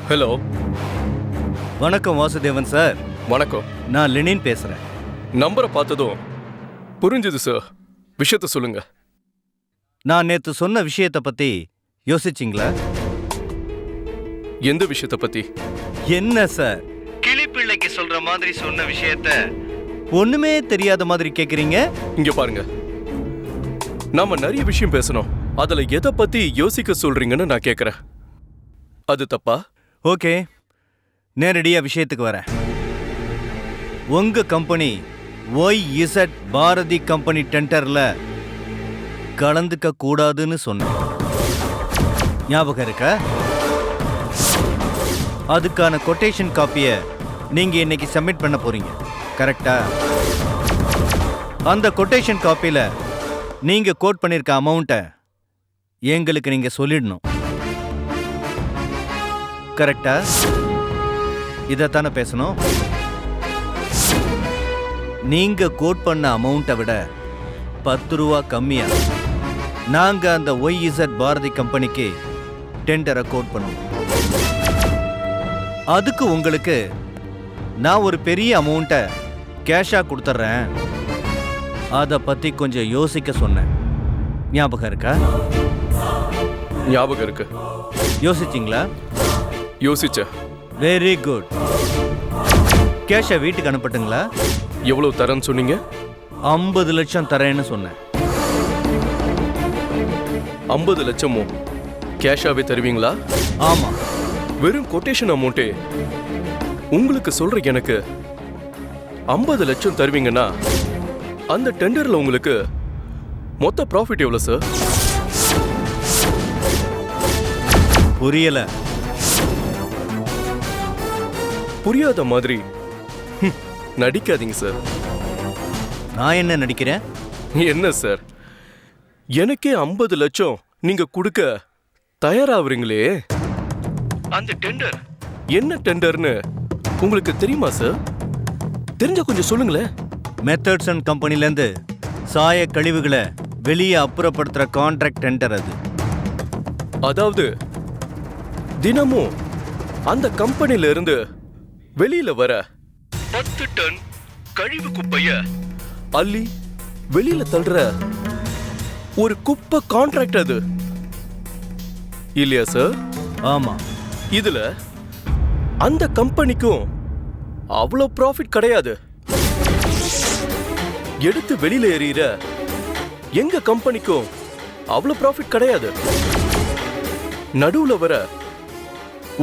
Hello. வணக்கம் Vasudevan sir. வணக்கம். நான் லெனின் பேசுறேன். நம்பரை பார்த்ததும் புரிஞ்சுது சார். விஷயத்த சொல்லுங்க. நான் நேத்து சொன்ன விஷயத்தை பத்தி யோசிச்சிங்களா? எந்த விஷயத்தை பத்தி? என்ன சார், கிளிப்பிள்ளைக்கு சொல்ற மாதிரி சொன்ன விஷயத்த ஒண்ணுமே தெரியாத மாதிரி கேக்குறீங்க. இங்க பாருங்க, நாம நிறைய விஷயம் பேசணும். அதுல எதை பத்தி யோசிக்க சொல்றீங்கன்னு நான் கேக்குறேன். அது தப்பா? ஓகே, நேரடியா விஷயத்துக்கு வரேன். உங்க கம்பெனி YZ பாரதி கம்பெனி டெண்டர்ல கலந்துக்க கூடாதுன்னு சொன்னேன். ஞாபகம் இருக்கா? அதுக்கான கொட்டேஷன் காப்பியை நீங்க இன்னைக்கு சப்மிட் பண்ண போறீங்க, கரெக்டா? அந்த கொட்டேஷன் காப்பியில நீங்க கோட் பண்ணிருக்க அமௌண்ட்டை எங்களுக்கு நீங்க சொல்லிடணும், கரெக்டா? இதைத்தானே பேசணும். நீங்க கோட் பண்ண அமௌண்ட்டை விட 10 ரூபா கம்மியா நாங்க அந்த YZ பாரதி கம்பெனிக்கு டெண்டரை கோட் பண்ணுவோம். அதுக்கு உங்களுக்கு நான் ஒரு பெரிய அமௌண்ட்டை கேஷா கொடுத்துட்றேன். அதை பத்தி கொஞ்சம் யோசிக்க சொன்னேன். ஞாபகம் இருக்கா? ஞாபகம் இருக்கு. யோசிச்சிங்களா? யோசிச்ச. Very good. கேஷை வீட்டுக்கு அனுப்பட்டுங்களா? எவ்வளவு தரேன்னு சொன்னீங்க? 50 லட்சம் தரேன்னு சொன்னேன். 50 லட்சமும் கேஷாவே தருவீங்களா? ஆமா. வெறும் கொட்டேஷன் அமௌண்ட்டே உங்களுக்கு சொல்ற எனக்கு 50 லட்சம் தருவீங்கன்னா அந்த டெண்டர்ல உங்களுக்கு மொத்த ப்ராஃபிட் எவ்வளவு சார்? புரியல. புரியாத மாதிரி நடிக்காதீங்க சார். நான் என்ன நடிக்கிறேன்? என்ன சார், எனக்கே 50 லட்சம் நீங்க கொடுக்க தயாராகிறீங்களே, அந்த டெண்டர் என்ன டெண்டர்னு உங்களுக்கு தெரியுமா சார்? தெரிஞ்ச கொஞ்சம் சொல்லுங்களேன். மெத்தட்ஸ் அண்ட் கம்பெனிலேருந்து சாய கழிவுகளை வெளியே அப்புறப்படுத்துற கான்ட்ராக்ட் டெண்டர் அது. அதாவது தினமும் அந்த கம்பெனில இருந்து வெளியில வர 10 டன் கழிவு குப்பைய அள்ளி வெளியில தள்ளுற ஒரு குப்பை கான்ட்ராக்ட் அது இல்லையா சார்? ஆமா. இதுல அந்த கம்பெனிக்கும் அவ்வளவு ப்ராஃபிட் கிடையாது. எடுத்து வெளியில எறிகிற எங்க கம்பெனிக்கும் அவ்வளவு ப்ராஃபிட் கிடையாது. நடுவுல வர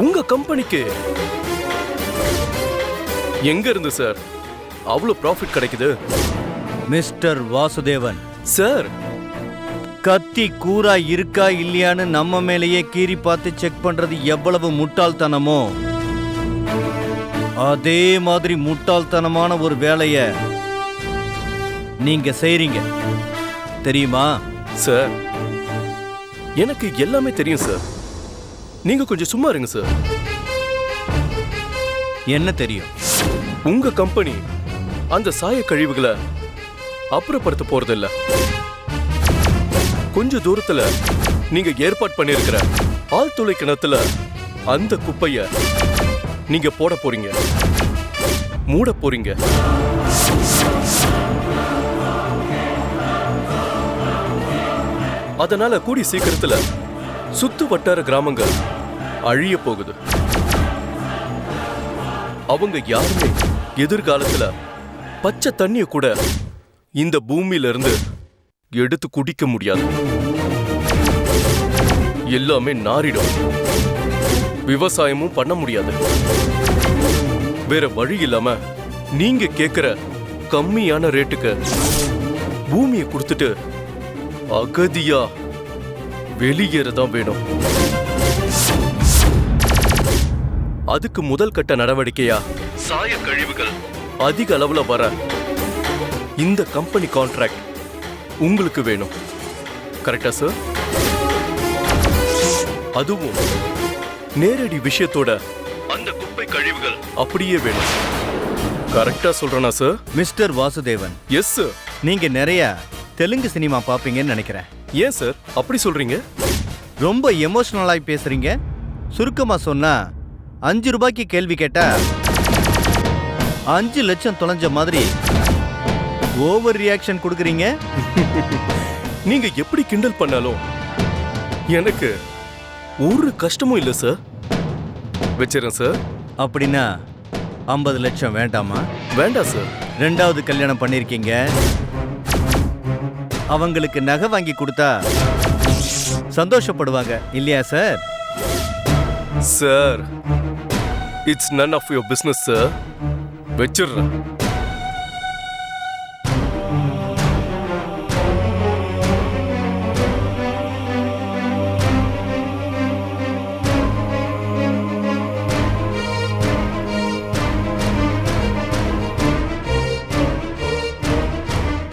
உங்க கம்பெனிக்கு எங்க இருந்து சார் அவ்வளவு ப்ராஃபிட் கிடைக்குது? மிஸ்டர் வாசுதேவன் சார், கத்தி கூரா இருக்கா இல்லையான்னு நம்ம மேலேயே கீறி பார்த்து செக் பண்றது எவ்வளவு முட்டாள்தனமோ, அதே மாதிரி முட்டாள்தனமான ஒரு வேலைய நீங்க செய்றீங்க, தெரியுமா? சார், எனக்கு எல்லாமே தெரியும் சார். நீங்க கொஞ்சம் சும்மா இருங்க சார். என்ன தெரியும்? உங்க கம்பெனி அந்த சாய கழிவுகளை அப்புறப்படுத்த போறதில்ல. கொஞ்ச தூரத்துல நீங்க ஏற்பாடு பண்ணிருக்கிற ஆழ்துளை கிணத்துல அந்த குப்பைய நீங்க போட போறீங்க, மூட போறீங்க. அதனால கூடி சீக்கிரத்துல சுத்து வட்டார கிராமங்கள் அழிய போகுது. அவங்க யாருமே எதிர்காலத்துல பச்சை தண்ணிய கூட இந்த பூமியில இருந்து எடுத்து குடிக்க முடியாது. எல்லாமே நாரிடும். விவசாயமும் பண்ண முடியாது. வேற வழி இல்லாம நீங்க கேக்குற கம்மியான ரேட்டுக்கு பூமியை கொடுத்துட்டு அகதியா வெளியேறதான் வேணும். அதுக்கு முதல் கட்ட நடவடிக்கையா சாய கழிவுகள் அதிக அளவுல வர இந்த கம்பெனி கான்ட்ராக்ட் உங்களுக்கு வேணும், கரெக்டா சார்? அதுவும் நேரடி விஷயத்தோட அந்த குப்பை கழிவுகள் அப்படியே வேணும், கரெக்டா சொல்றேனா sir? Mister Vasudevan, yes sir. நீங்க நிறைய தெலுங்கு சினிமா பாப்பீங்கன்னு நினைக்கிறேன். ஏன் சார் அப்படி சொல்றீங்க? ரொம்ப எமோஷனலாய் பேசுறீங்க. சுருக்கமா சொன்னா 5 ரூபாய்க்கு கேள்வி கேட்டா 5 லட்சம் தொலைஞ்ச மாதிரி ஓவர் ரியாக்ஷன் கொடுக்குறீங்க. நீங்க எப்படி கிண்டல் பண்ணாலும் எனக்கு ஒரு கஷ்டமும் இல்லை சார். வச்சிடறேன் சார். அப்படின்னா 50 லட்சம் வேண்டாமா? வேண்டாம் சார். 2வது கல்யாணம் பண்ணிருக்கீங்க, அவங்களுக்கு நகை வாங்கி கொடுத்தா சந்தோஷப்படுவாங்க இல்லையா sir? Sir, it's none of your business sir. வச்சிடுறேன்.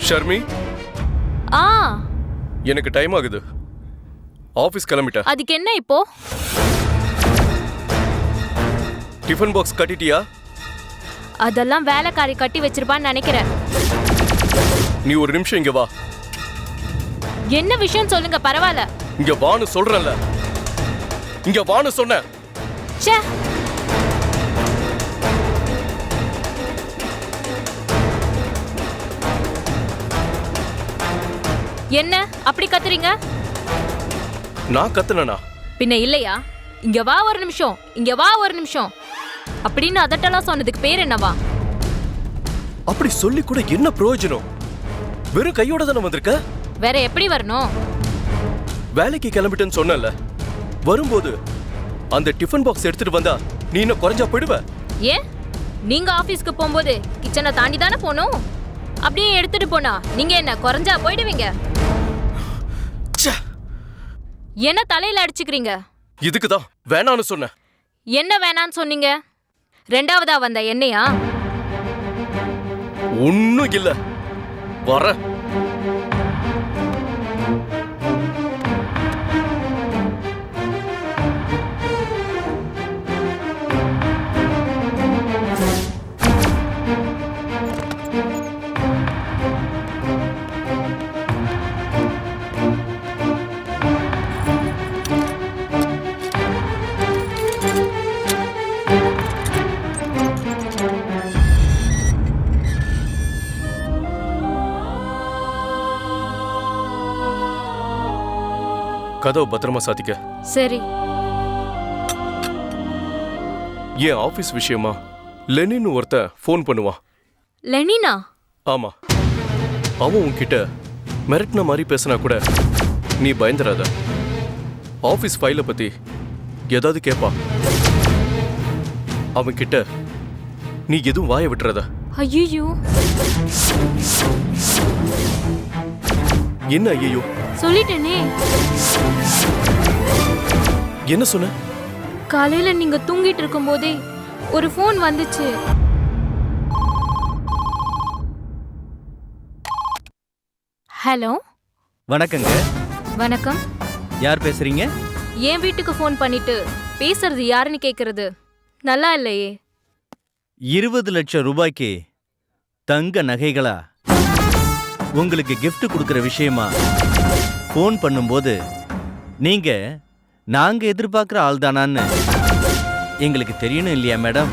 ஷர்மி, எனக்கு டைம் ஆகுது. ஆபீஸ் கிளம்பிட்டேன். அதுக்கு என்ன இப்போ? டிஃபன் பாக்ஸ் கட்டிட்டியா? அதெல்லாம் வேலைக்காரி கட்டி வச்சிருப்பான்னு நினைக்கிறேன். நீ ஒரு நிமிஷம் இங்க வா. என்ன விஷயம் சொல்லுங்க, பரவாயில்ல. இங்க வான்னு சொல்றேன்ல. இங்க வான்னு சொன்னேன். ச்சே, என்ன அப்படி கத்துறீங்க? நான் கத்துனேனா? பின்ன இல்லையா? இங்க வா ஒரு நிமிஷம், இங்க வா ஒரு நிமிஷம் அப்படின்னு அதட்டெல்லாம் சொன்னதுக்கு பேர் என்னவா? அப்படி சொல்லி கூட என்ன பிரயோஜனம்? வெறும் கையோட தானே வந்திருக்க. வேற எப்படி வரணும்? வேலைக்கு கிளம்பிட்டேன்னு சொன்னல. வரும்போது அந்த டிஃபன் பாக்ஸ் எடுத்துட்டு வந்தா நீ இன்னும் குறைஞ்சா போயிடுவ. ஏன்? நீங்க ஆபீஸ்க்கு போகும்போது கிச்சனை தாண்டி தானே போகணும். அப்படியே எடுத்துட்டு போனா நீங்க என்ன குறைஞ்சா போயிடுவீங்க? என்ன தலையில அடிச்சுக்கிறீங்க? இதுக்குதான் வேணான்னு சொன்னேன். என்ன வேணான்னு சொன்னீங்க? 2வதா வந்த என்னையா? ஒண்ணும் இல்ல, வர. கதவு பத்திரமா சாத்திக்க. சரி. ஏன் ஆபீஸ் விஷயமா லெனின் ஒருத்த ஃபோன் பண்ணுவான். லெனினா? ஆமா. அவன் உன்கிட்ட மிரட்டின மாதிரி பேசினா கூட நீ பயந்துராத. ஆபீஸ் ஃபைலை பத்தி ஏதாவது கேட்பா. அவன் கிட்ட நீ எதுவும் வாய விட்டுறத. ஐயோ, என்ன ஐயோ? சொல்லிட்டேனே. என்ன சொன்ன? காலையில நீங்க தூங்கிட்டு இருக்கும் போதே ஒரு ஃபோன் வந்துச்சு. ஹலோ. வணக்கங்க. வணக்கம். யார் பேசுறீங்க? என் வீட்டுக்கு ஃபோன் பண்ணிட்டு பேசுறது யாருன்னு கேக்குறது நல்லா இல்லையே. 20 லட்சம் ரூபாய்க்கு தங்க நகைகளா உங்களுக்கு gift கொடுக்கிற விஷயமா ஃபோன் பண்ணும்போது நீங்க நாங்க எதிர்பார்க்குற ஆள் தானான்னு எங்களுக்கு தெரியணும் இல்லையா மேடம்?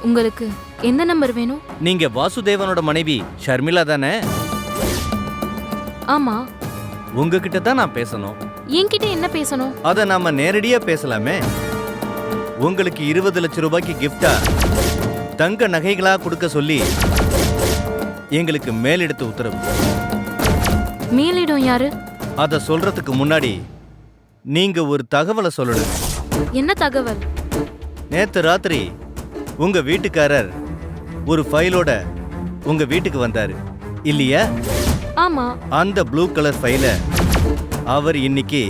உங்களுக்கு எந்த நம்பர் வேணும்? நீங்க வாசுதேவனோட மனைவி ஷர்மிளா தானே? ஆமா. உங்ககிட்ட தான் நான் பேசணும். என்கிட்ட என்ன பேசணும்? அத நாம நேரடியா பேசலாமே. உங்களுக்கு 20 லட்சம் ரூபாய்க்கு கிஃப்டா தங்க நகைகளா கொடுக்க சொல்லி எங்களுக்கு மேலிடத்து உத்தரவு. மேலிடம் யாரு? அத சொல்றதுக்கு முன்னாடி நீங்க ஒரு தகவலை சொல்லணும். என்ன தகவல்? நேத்து ராத்திரி உங்க வீட்டுக்காரர் ஒரு ஃபைலோட உங்க வீட்டுக்கு வந்தாரு இல்லையா? ஆமா. அந்த ப்ளூ கலர் ஃபைல அவர் இன்னைக்கு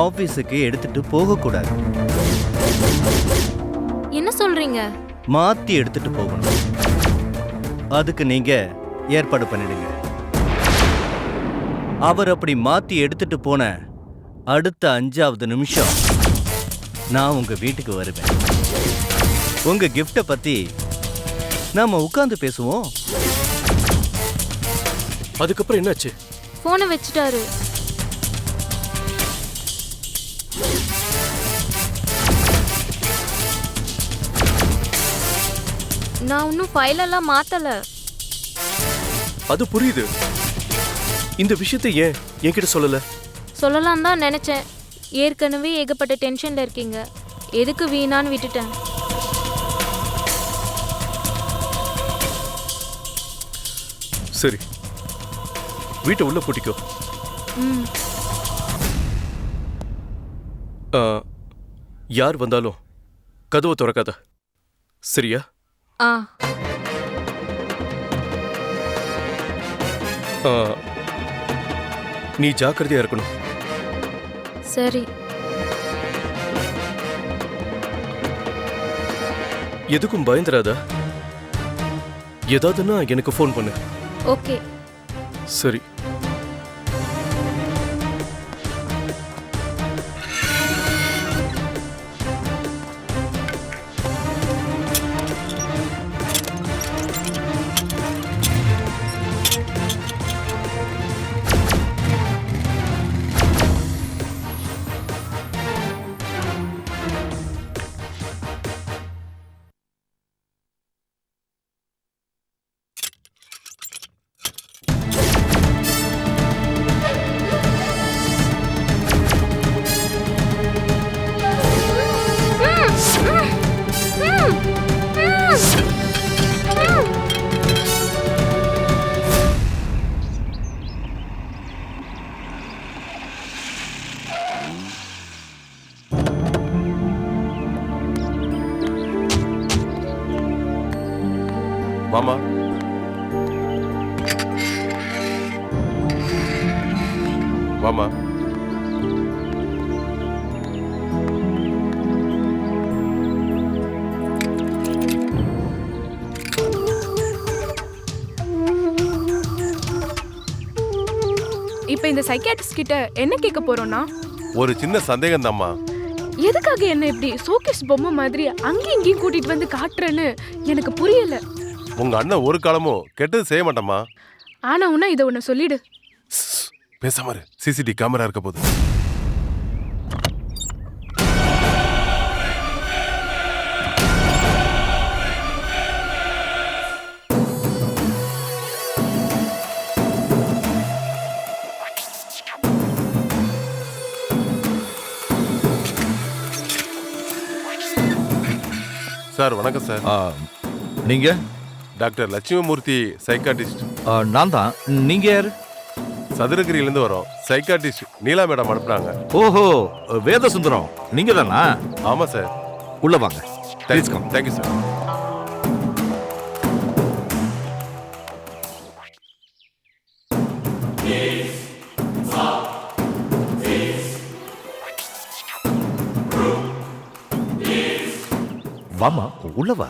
ஆபீஸுக்கு எடுத்துட்டு போக கூடாது. என்ன சொல்றீங்க? மாத்தி எடுத்துட்டு போகணும். அதுக்கு நீங்க ஏற்பாடு பண்ணிடுங்க. அவர் அப்படி மாத்தி எடுத்துட்டு போன அடுத்த 5வது நிமிஷம் நான் உங்க வீட்டுக்கு வருவேன். உங்க கிஃப்ட பத்தி நாம உட்கார்ந்து பேசுவோம். அதுக்கப்புறம் என்னாச்சு? போனை வச்சுட்டாரு. நான் இன்னும் ஃபைல் எல்லாம் மாத்தல. அது புரியுது. இந்த விஷயத்தை ஏன் என்கிட்ட சொல்லல? சொல்லலாம் தான் நினைச்சேன். ஏற்கனவே ஏகப்பட்ட டென்ஷன்ல இருக்கீங்க. எதுக்கு வீணான்னு விட்டுட்டேன். சரி, வீட்டை உள்ள பூட்டிக்கோ. ம். யார் வந்தாலும் கதவை திறக்காத, சரியா? ஆ. நீ ஜாக்கிரதையா இருக்கணும். சரி. எதுக்கும் பயந்துராத. ஏதாவதுன்னா எனக்கு ஃபோன் பண்ணு. ஓகே. சரி. மாமா, மாமா, இப்ப இந்த சைக்கியாட்ரிஸ்ட் கிட்ட என்ன கேட்க போறோம்னா, ஒரு சின்ன சந்தேகம் தாம்மா. எதுக்காக என்ன இப்படி சோகேஸ் பொம்மை மாதிரி அங்கேயும் இங்கேயும் கூட்டிட்டு வந்து காட்டுறேன்னு எனக்கு புரியல. உங்க அண்ணன் ஒரு காலமும் கெட்டது செய்ய மாட்டேம்மா. ஆனா உன்னா இதை ஒன்னு சொல்லிடு. பேசாம இரு, சிசிடிவி கேமரா இருக்க போது. சார் வணக்கம் சார். நீங்க? Doctor Lakshmimurthy, psychiatrist. நான் தான். நீங்க யாரு? சதுரகிரியிலேருந்து வரோம். சைக்காட்டிஸ்ட் நீலா மேடம் அனுப்புனாங்க. ஓஹோ, வேதசுந்தரம் நீங்க தானா? ஆமா சார். உள்ள வாங்க. Thank you sir. வாமா, உள்ள வா.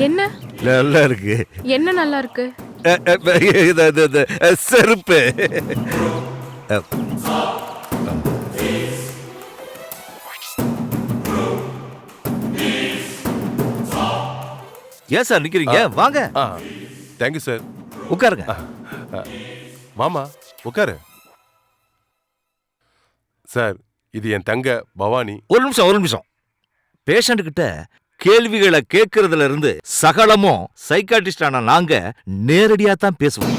என்ன நல்லா இருக்கு. என்ன நல்லா இருக்கு? செருப்பு. ஏன் சார் நிக்கிறீங்க? வாங்க. Thank you sir. உட்காருங்க. மாமா உட்காரு. சார், இது என் தங்க பவானி. ஒரு நிமிஷம். பேஷண்ட் கிட்ட கேள்விகளை கேட்கறதுல இருந்து சகலமும் சைக்காட்டிஸ்டான நாங்க நேரடியா தான் பேசுவோம்.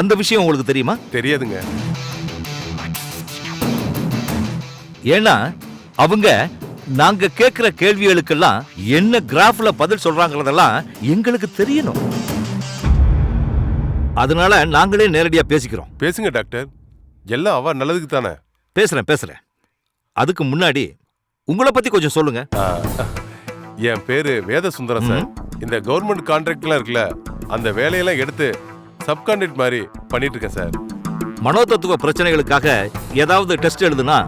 அந்த விஷயம் உங்களுக்கு தெரியுமா? தெரியாதுங்க. ஏன்னா அவங்க நாங்க கேட்கிற கேள்விகளுக்கெல்லாம் என்ன கிராஃப்ல பதில் சொல்றாங்கிறதெல்லாம் எங்களுக்கு தெரியணும். அதனால நாங்களே நேரடியா பேசிக்கிறோம். பேசுங்க டாக்டர், எல்லாம் அவ நல்லதுக்கு தானே. பேசுறேன். அதுக்கு முன்னாடி உங்களை பத்தி கொஞ்சம் சொல்லுங்க. என் பேரு வேதசுந்தரம் சார். இந்த கவர்மெண்ட் கான்ட்ராக்ட்லாம் இருக்குல்ல, அந்த வேலையெல்லாம் எடுத்து சப்கான்ட்ராக்ட் மாதிரி பண்ணிட்டு இருக்கேன் சார். மனோதத்துவ பிரச்சனைகளுக்காக ஏதாவது டெஸ்ட் எழுதுனா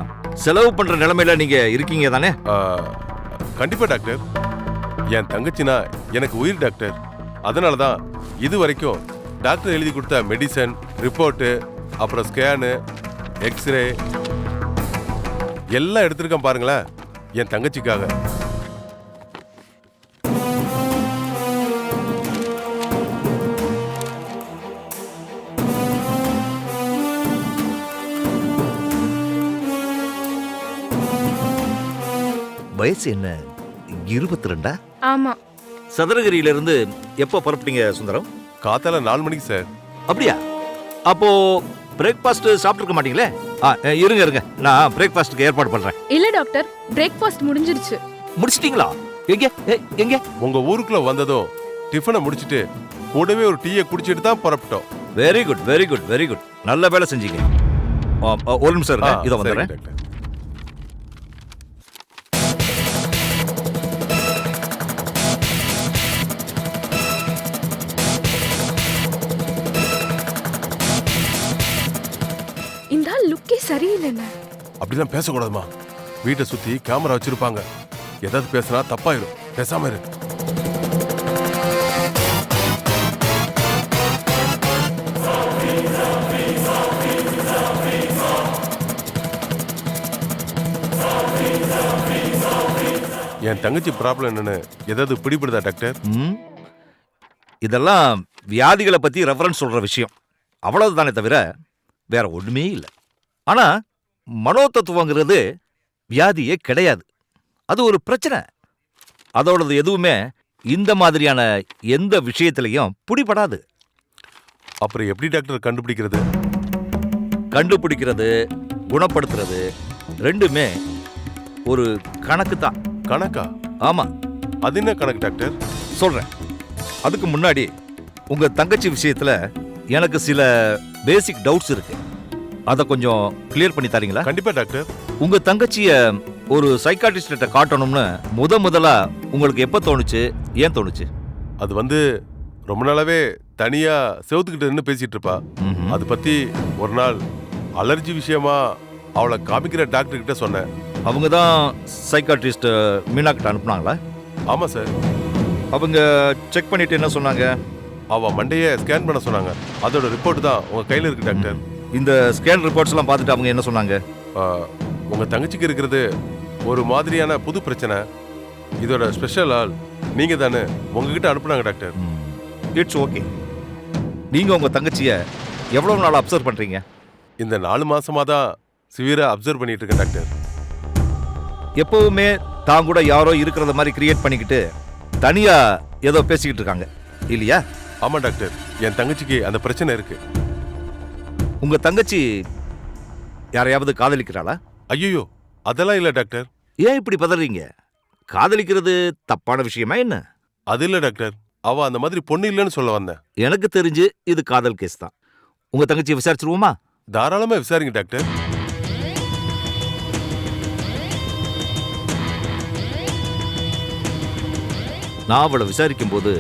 செலவு பண்ற நிலைமையில நீங்க இருக்கீங்க தானே? கண்டிப்பா டாக்டர். என் தங்கச்சினா எனக்கு உயிர் டாக்டர். அதனால தான் இது வரைக்கும் டாக்டர் எழுதி கொடுத்த மெடிசன், ரிப்போர்ட்டு, அப்புறம் ஸ்கேனு, எக்ஸ்ரே எல்லாம் எடுத்திருக்கேன் பாருங்களேன், என் தங்கச்சிக்காக. வயசு என்ன 22? ஆமா. சதுரகிரியில இருந்து எப்போ புறப்பட்டீங்க சுந்தரம்? காத்தால 4 மணிக்கு சார். அப்படியா? அப்போ பிரேக்ஃபாஸ்ட் சாப்பிட்டுருக்க மாட்டீங்களே? இருங்க இருங்க, நான் பிரேக்ஃபாஸ்ட்டுக்கு ஏற்பாடு பண்றேன். இல்ல டாக்டர், பிரேக்ஃபாஸ்ட் முடிஞ்சிருச்சு. முடிச்சிட்டீங்களா? எங்க எங்க? உங்க ஊருக்குள்ள வந்ததும் டிஃபனை முடிச்சிட்டு கூடவே ஒரு டீயை குடிச்சிட்டு தான் புறப்பட்டோம். Very good very good very good, நல்ல வேலை செஞ்சீங்க. ஒரு நிமிஷம் இருங்க, இதோ சரிங்க வந்துடுறேன். டாக்டர். இந்த லுக்கே சரியில்லைண்ணே. அப்படிலாம் பேசக்கூடாதுமா. வீட்டை சுத்தி கேமரா வச்சிருப்பாங்க. ஏதாவது பேசினா தப்பாயிரும். பேசாம இரு. என் தங்கச்சி ப்ராப்ளம் என்னன்னு ஏதாவது பிடிபடுதா டாக்டர்? இதெல்லாம் வியாதிகளை பத்தி ரெஃபரன்ஸ் சொல்ற விஷயம், அவ்வளவுதானே தவிர வேற ஒண்ணுமே இல்லை. ஆனா மனோதத்துவங்கிறது வியாதியே கிடையாது, அது ஒரு பிரச்சனை. அதோடது எதுவுமே இந்த மாதிரியான எந்த விஷயத்திலையும் பிடிபடாது. அப்புறம் எப்படி டாக்டர் கண்டுபிடிக்கிறது? கண்டுபிடிக்கிறது குணப்படுத்துறது ரெண்டுமே ஒரு கணக்கு தான். கணக்கா? ஆமா, அது என்ன கணக்கு டாக்டர்? சொல்றேன். அதுக்கு முன்னாடி உங்க தங்கச்சி விஷயத்துல எனக்கு சில பேசிக் டவுட்ஸ் இருக்கு, அதை கொஞ்சம் கிளியர் பண்ணி தரீங்களா? கண்டிப்பா டாக்டர். உங்க தங்கச்சிய ஒரு சைக்காட்ரிஸ்ட காட்டணும்னு முதலா உங்களுக்கு எப்ப தோணுச்சு, ஏன் தோணுச்சு? அது ரொம்ப நாளாவே தனியா செவுத்துக்கிட்டு நின்று பேசிட்டு இருப்பா. அது பத்தி ஒரு நாள் அலர்ஜி விஷயமா அவளை காமிக்கிற டாக்டர் கிட்ட சொன்னேன். அவங்க தான் சைக்காட்ரிஸ்ட் மீனா கிட்ட அனுப்புனாங்களா? ஆமா சார். அவங்க செக் பண்ணிட்டு என்ன சொன்னாங்க? அவ மண்டையை ஸ்கேன் பண்ண சொன்னாங்க. அதோட ரிப்போர்ட் தான் உங்க கையில இருக்கு டாக்டர். இந்த ஸ்கேன் ரிப்போர்ட்ஸ் எல்லாம் பார்த்துட்டு அவங்க என்ன சொன்னாங்க? உங்க தங்கச்சிக்கு இருக்கிறது ஒரு மாதிரியான புது பிரச்சனை. இதோட ஸ்பெஷல் ஆள் நீங்க தானே, உங்ககிட்ட அனுப்புனாங்க டாக்டர். It's okay. நீங்க உங்க தங்கச்சிய எவ்வளவு நாள் அப்சர்வ் பண்றீங்க? இந்த 4 மாசமா தான் சிவியரா அப்சர்வ் பண்ணிட்டு இருக்கேன் டாக்டர். எப்பவுமே தான் கூட யாரோ இருக்கிறத மாதிரி கிரியேட் பண்ணிக்கிட்டு தனியா ஏதோ பேசிக்கிட்டு இருக்காங்க இல்லையா? ஆமா டாக்டர், என் தங்கச்சிக்கு அந்த பிரச்சனை இருக்கு. உங்க தங்கச்சி யாரையாவது காதலிக்கிறாளா? ஐயோ, அதெல்லாம் இல்ல டாக்டர். ஏன் இப்படி பதறீங்க? காதலிக்கிறது தப்பான விஷயமா என்ன? அது இல்ல டாக்டர், அவ அந்த மாதிரி பொண்ணு இல்லைன்னு சொல்ல வந்தேன். எனக்கு தெரிஞ்சு இது காதல் கேஸ் தான். உங்க தங்கச்சியை விசாரிச்சிருவோமா? தாராளமா விசாரிங்க டாக்டர். நான் அவளை விசாரிக்கும் போது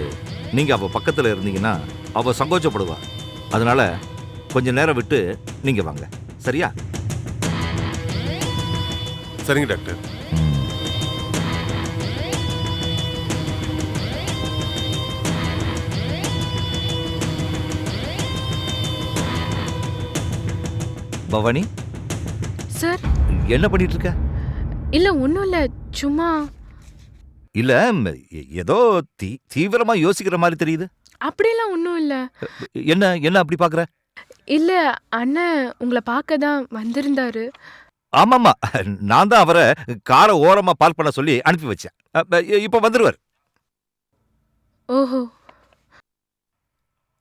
நீங்க அவ பக்கத்துல இருந்தீங்கன்னா அவ சங்கோச்சப்படுவா. அதனால கொஞ்ச நேரம் விட்டு நீங்க வாங்க, சரியா? சரிங்க டாக்டர். பவானி, சார். என்ன பண்ணிட்டு இருக்க? இல்ல ஒண்ணும் இல்ல, சும்மா. இல்ல ஏதோ தீவிரமா யோசிக்கிற மாதிரி தெரியுது. அப்படியெல்லாம் ஒண்ணும் இல்ல. என்ன என்ன அப்படி பாக்குற? இல்ல அண்ணன் உங்களை பார்க்க தான் வந்திருந்தாரு. ஆமாமா, நான் தான் அவரை காரை ஓரமா பார்க் பண்ண சொல்லி அனுப்பி வச்சேன். இப்ப வந்துருவார். ஓஹோ.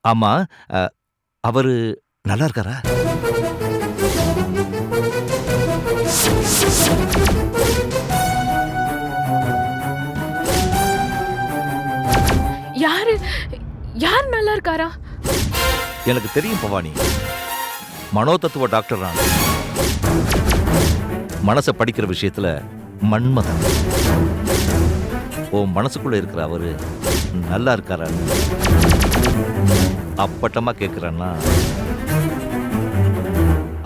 ஆமா, அவரு நல்லா இருக்காரா? யாரு யார் நல்லா இருக்காரா? எனக்கு தெரியும் பவானி, மனோதத்துவ டாக்டர் நான். மனசை படிக்கிற விஷயத்துல மன்மதன். உன் மனசுக்குள்ள இருக்கிற அவரு நல்லா இருக்காரான்னு அப்பட்டமா கேட்கிறேன்னா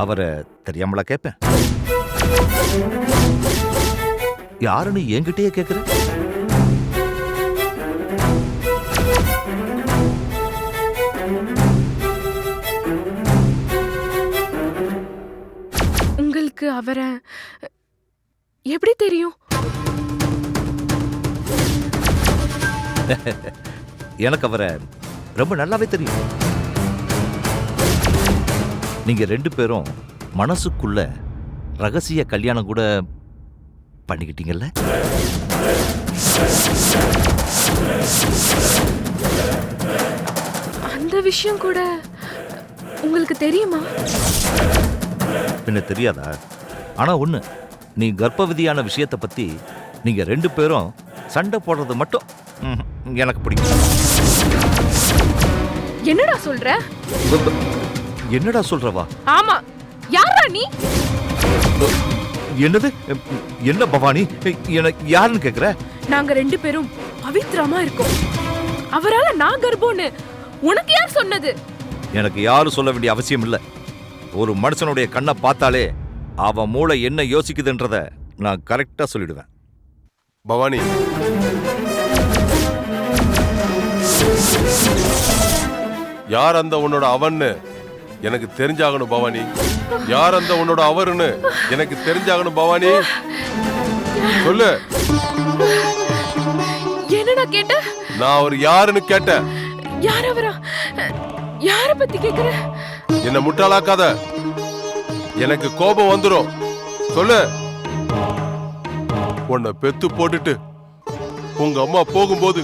அவரை தெரியாமலா கேட்பேன்? யாருன்னு என்கிட்டயே கேட்கிற? உங்களுக்கு அவரை எப்படி தெரியும்? எனக்கு அவரை ரொம்ப நல்லாவே தெரியும். நீங்க 2 பேரும் மனசுக்குள்ள ரகசிய கல்யாணம் கூட பண்ணிக்கிட்டீங்கல்ல? அந்த விஷயம் கூட உங்களுக்கு தெரியுமா? பின்ன தெரியாதா? ஆனா ஒண்ணு, நீ கர்ப்பவதியான விஷயத்தை பத்தி நீங்க 2 பேரும் சண்டை போடுறது மட்டும் எனக்கு பிடிக்கும். என்னடா சொல்ற? என்னடா சொல்றவா? ஆமா, யாரா நீ? என்னது? என்ன பவானி, எனக்கு யாருன்னு கேக்குற? நாங்க 2 பேரும் பவித்ரமா இருக்கோம். அவரால நான் கர்ப்பம்னு உனக்கு யார் சொன்னது? எனக்கு யாரும் சொல்ல வேண்டிய அவசியம் இல்ல. ஒரு மனுஷனுடைய கண்ணை பார்த்தாலே அவன் மூளை என்ன யோசிக்குதுன்றத நான் கரெக்டா சொல்லிடுவேன். பவானி, யார் அந்த உன்னோட அவன்னு எனக்கு தெரிஞ்சாகணும் பவானி. யார் அந்த உன்னோட அவருன்னு எனக்கு தெரிஞ்சாகணும் பவானி. சொல்லு. என்னடா கேட்ட? நான் அவர் யாருன்னு கேட்டேன். யார் அவரா? யார பத்தி கேக்குற? என்ன முட்டாளாக்காத, எனக்கு கோபம் வந்துரும். சொல்லு. உன்னை பெத்து போட்டுட்டு உங்க அம்மா போகும்போது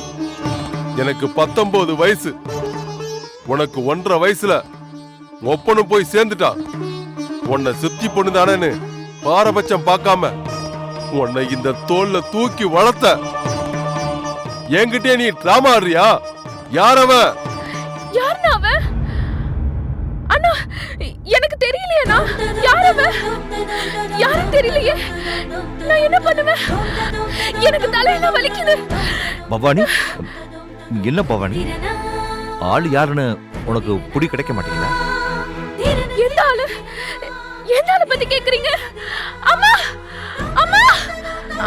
எனக்கு 19 வயசு, உனக்கு 1.5 வயசுல ஒப்பனும் போய் சேர்ந்துட்டான். உன்னை சுத்தி பொண்ணு தானேன்னு பாரபட்சம் பார்க்காம உன்னை இந்த தோல்ல தூக்கி வளர்த்த. என்கிட்டே நீ டிராமா ஆடுறியா? யார் அவன்? யாருன்னா அவன்? அண்ணா, எனக்கு தெரியலையேண்ணா. யார் அவன்? யாரும் தெரியலையே. நான் என்ன பண்ணுவேன்? எனக்கு தலையெல்லாம் வலிக்குது. பவானி, என்ன பவானி, ஆள் யாருன்னு உனக்கு புடி கிடைக்க மாட்டீங்களா? எந்த ஆளு? எந்த ஆளை பத்தி கேக்குறீங்க? அம்மா, அம்மா,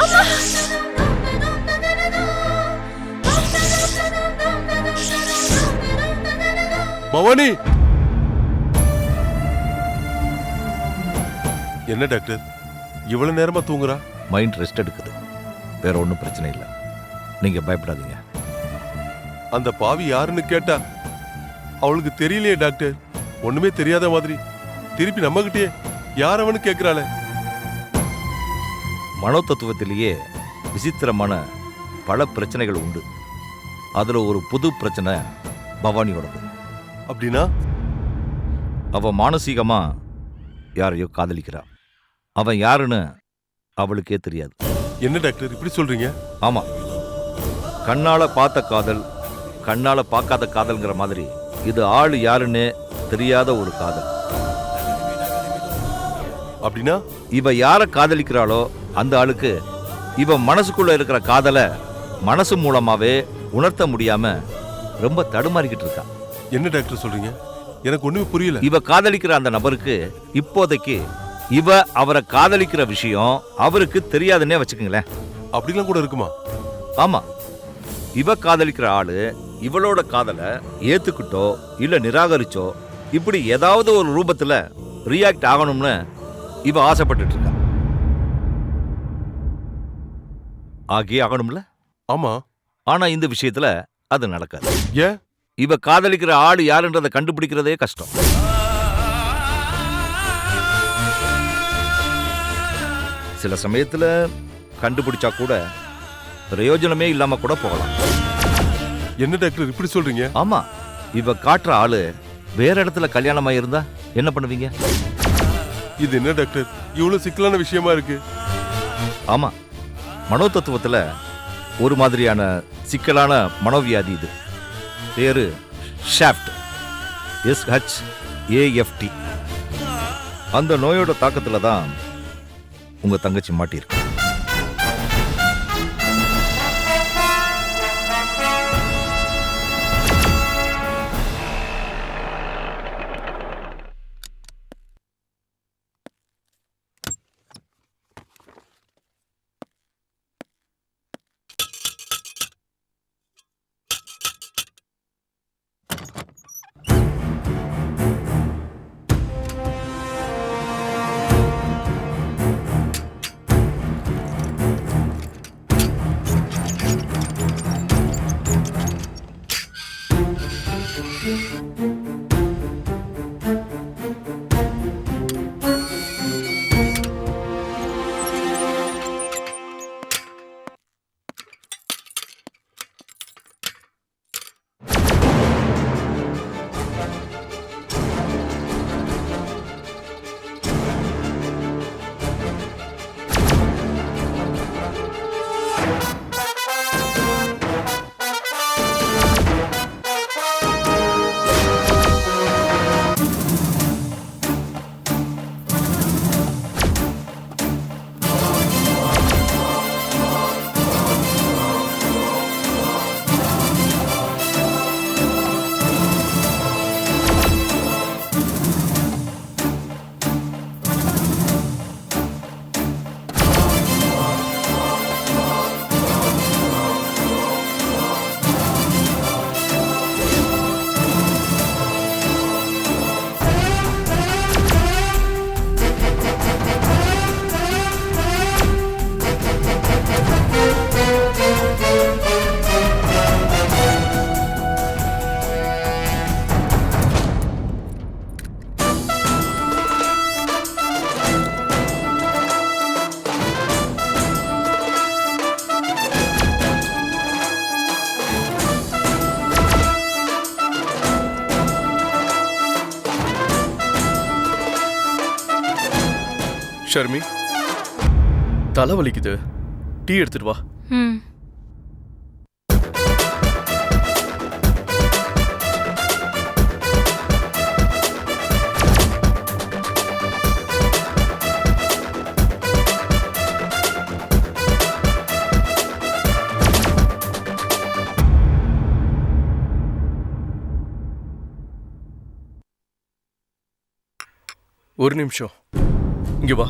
அம்மா. பவானி, என்ன டாக்டர் இவ்வளவு நேரமா தூங்குறா? மைண்ட் ரெஸ்ட் எடுக்குது, வேற ஒன்றும் பிரச்சனை இல்லை. நீங்க பயப்படாதீங்க. அந்த பாவி யாருன்னு கேட்டா அவளுக்கு தெரியலையே டாக்டர். ஒண்ணுமே தெரியாத மாதிரி திருப்பி நம்ம கிட்டே யாரவனு கேக்குறாளே. மனோதத்துவத்திலேயே விசித்திரமான பல பிரச்சனைகள் உண்டு. அதுல ஒரு புது பிரச்சனை பவானியோடது. அப்படின்னா? அவ மானசீகமா யாரையோ காதலிக்கிறா. அவன் யாருன்னு அவளுக்கே தெரியாது. என்ன டாக்டர் இப்படி சொல்றீங்க? ஆமா, கண்ணால பார்த்த காதல், கண்ணால பார்க்காத காதல்ங்கிற மாதிரி இது ஆள் யாருன்னு தெரியாத ஒரு காதல். அப்படின்னா இவ யார காதலிக்கிறாளோ அந்த ஆளுக்கு இவ மனசுக்குள்ள இருக்கிற காதலை மனசு மூலமாவே உணர்த்த முடியாம ரொம்ப தடுமாறிக்கிட்டு இருக்கா. என்ன டாக்டர் சொல்றீங்க? எனக்கு ஒண்ணுமே புரியல. இவ காதலிக்கிற அந்த நபருக்கு இப்போதைக்கு இவ அவரை காதலிக்கிற விஷயம் அவருக்கு தெரியாதுன்னே வச்சுக்கோங்களேன். அப்படிலாம் கூட இருக்குமா? ஆமா, இவ காதலிக்கிற ஆளு இவளோட காதலை ஏத்துக்கிட்டோ இல்ல நிராகரிச்சோ இப்படி ஏதாவது ஒரு ரூபத்துல ரியாக்ட் ஆகணும்னு இவ ஆசைப்பட்டுட்டு இருக்கா. ஆகியே ஆகணும்ல? ஆமா. ஆனா இந்த விஷயத்துல அது நடக்காது. ஏன்? இவ காதலிக்கிற ஆளு யாருன்றதை கண்டுபிடிக்கிறதே கஷ்டம். சில சமயத்துல கண்டுபிடிச்சா கூட பிரயோஜனமே இல்லாம கூட போகலாம். என்ன டாக்டர் இப்படி சொல்றீங்க? ஆமா, இவ காட்டுற ஆளு வேற இடத்துல கல்யாணம் ஆயிருந்தா என்ன பண்ணுவீங்க? இது என்ன டாக்டர் இவ்வளவு சிக்கலான விஷயமா இருக்கு? ஆமா, மனோதத்துவத்துல ஒரு மாதிரியான சிக்கலான மனோவியாதி இது. பேரு ஷாஃப்ட், SHAFT. அந்த நோயோட தாக்கத்துல தான் உங்க தங்கச்சி மாட்டியிருக்கு. ஷர்மி, தலை வலிக்குது, டீ எடுத்துட்டு வா. ம். ஒரு நிமிஷம், இங்க வா.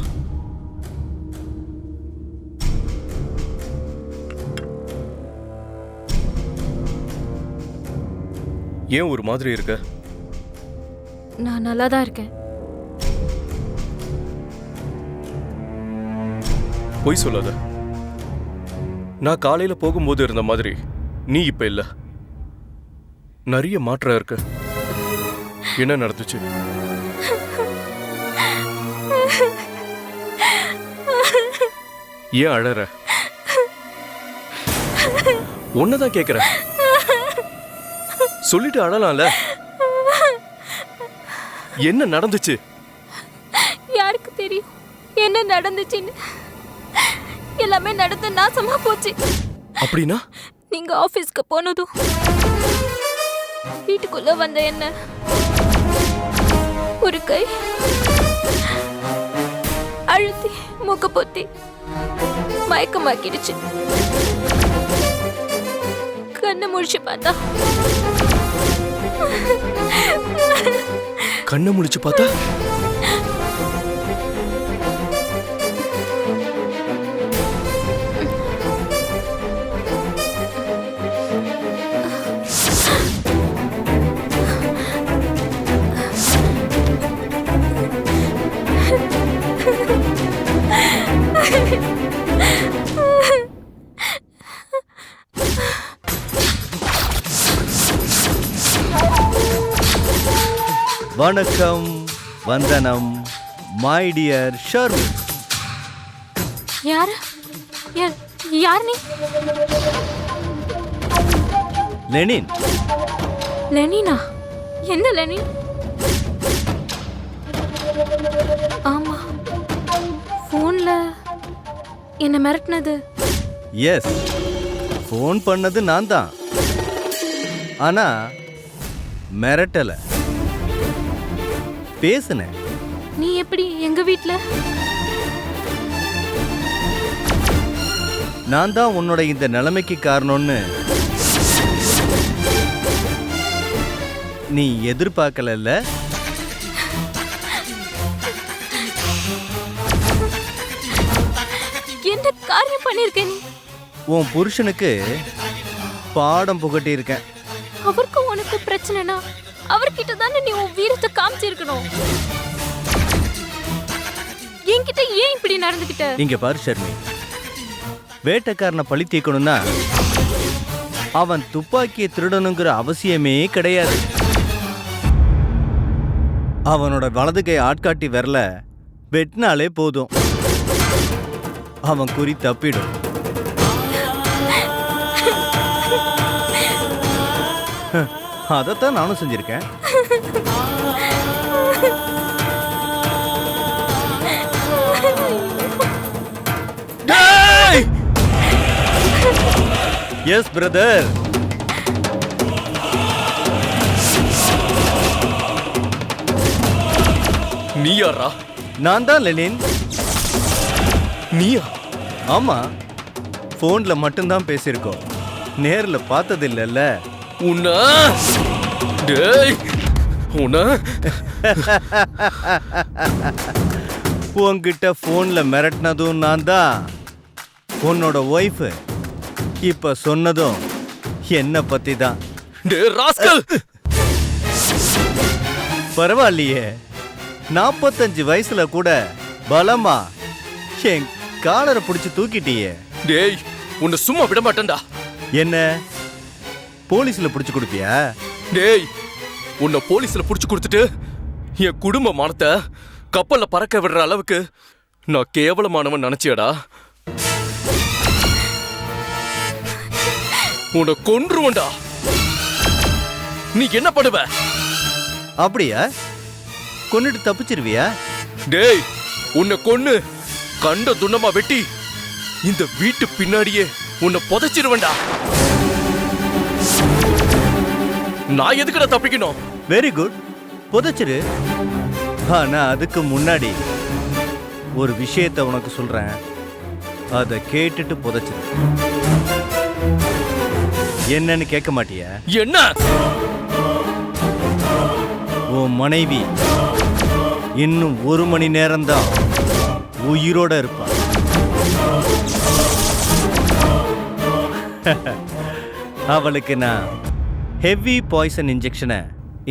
ஏன் ஒரு மாதிரி இருக்க? நான் நல்லா தான் இருக்கேன். பொய் சொல்லாத. நான் காலையில போகும்போது இருந்த மாதிரி நீ இப்ப இல்ல. நிறைய மாற்றம் இருக்கு. என்ன நடந்துச்சு? ஏன் அழற? ஒன்னதான் கேக்குறேன், சொல்லிட்டு அழலாம்ல. என்ன நடந்துச்சு? யாருக்கு தெரியும் என்ன நடந்துச்சுன்னு? எல்லாமே நடந்து நாசமா போச்சு. அப்படின்னா நீங்க ஆபீஸ்க்கு போனதும் வீட்டுக்குள்ள வந்த என்ன ஒரு கை அழுத்தி மூக்க பொத்தி மயக்கமாக்கிடுச்சு. கண்ணை முழிச்சு பார்த்தா கண்ணை முழிச்சு பார்த்தா வணக்கம், வந்தனம், மை டியர் ஷர்மி. யார் யார் நீ? லெனின். லெனினா? என்ன லெனின்? ஆமா, போன்ல என்ன மிரட்டினது. எஸ், ஃபோன் பண்ணது நான் தான். ஆனா மிரட்டல, பேசுனேன். நீ எப்படி எங்க வீட்ல? நான் தான் உன்னோட இந்த நிலைமைக்கு காரணம்னு நீ எதிர்பார்க்கலல்ல? என்ன காரியம் பண்ணிருக்க நீ? உன் புருஷனுக்கு பாடம் புகட்டி இருக்கேன். அவருக்கு உனக்கு பிரச்சனைனா அவர்கிட்ட தானே நீ உன் வீரத்தை காமிச்சிருக்கணும். என்கிட்ட ஏன் இப்படி நடந்துக்கிட்ட? இங்க பாரு ஷர்மி, வேட்டைக்காரனை பழி தீர்க்கணும்னா அவன் துப்பாக்கியை திருடணுங்கிற அவசியமே கிடையாது. அவனோட வலது கை ஆட்காட்டி விரல வெட்டினாலே போதும், அவன் குறி தப்பிடும். அதைத்தான் நானும் செஞ்சிருக்கேன். Yes brother. நீ யாரா? நான் தான் லெனின். நீயா? ஆமா, போன்ல மட்டும்தான் பேசியிருக்கோம், நேர்ல பார்த்தது இல்லைல்ல. உன்ன டேய், உன்ன உன்கிட்ட போன்ல மிரட்டினதும் நான் தான். உன்னோட ஒய்ஃப் இப்ப சொன்னதும் என்ன பத்தி தான். டேய் ராஸ்கல்! பரவாயில்லையே, 45 வயசுல கூட பலமா என் காலரை பிடிச்சு தூக்கிட்டியே. டேய், உன்னை சும்மா விட மாட்டேன்டா. என்ன போலீஸ்ல பிடிச்சு கொடுப்பியா? டேய், உன்னை போலீஸ்ல புடிச்சு கொடுத்துட்டு என் குடும்ப மானத்தை கப்பல்ல பறக்க விடுற அளவுக்கு நான் கேவலமானவன் நினைச்சியடா? உன்னை கொன்றுவண்டா. நீ என்ன பண்ணுவ? அப்படியா? கொன்னுட்டு தப்பிச்சிருவியா? டேய், உன்னை கொன்னு கண்ட துண்டமா வெட்டி இந்த வீட்டு பின்னாடியே உன்னை புதைச்சிருவேன்டா. நான் எதுக்குடா தப்பிக்கணும்? Very good, புதைச்சிரு. ஆனா அதுக்கு முன்னாடி ஒரு விஷயத்தை உனக்கு சொல்றேன், அதை கேட்டுட்டு புதைச்சிரு. என்னன்னு கேட்க மாட்டியா? என்ன? உன் மனைவி இன்னும் 1 மணி நேரம்தான் உயிரோட இருப்பா. அவளுக்கு நான் ஹெவி பாய்சன் இன்ஜெக்ஷனை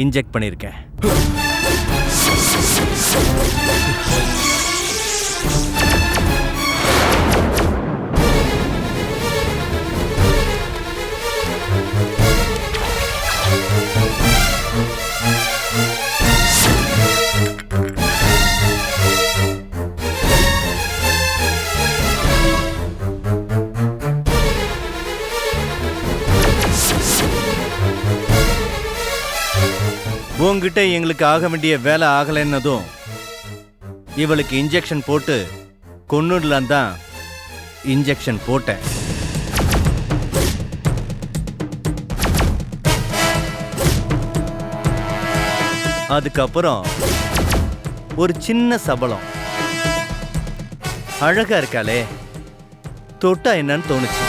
இன்ஜெக்ட் பண்ணியிருக்கேன். உங்ககிட்ட எங்களுக்கு ஆக வேண்டிய வேலை ஆகலைன்னதும் இவளுக்கு இன்ஜெக்ஷன் போட்டு கொன்னுடலாம் தான் இன்ஜெக்ஷன் போட்டேன். அதுக்கப்புறம் ஒரு சின்ன சபலம், அழகா இருக்காளே, தொட்டா என்னன்னு தோணுச்சு.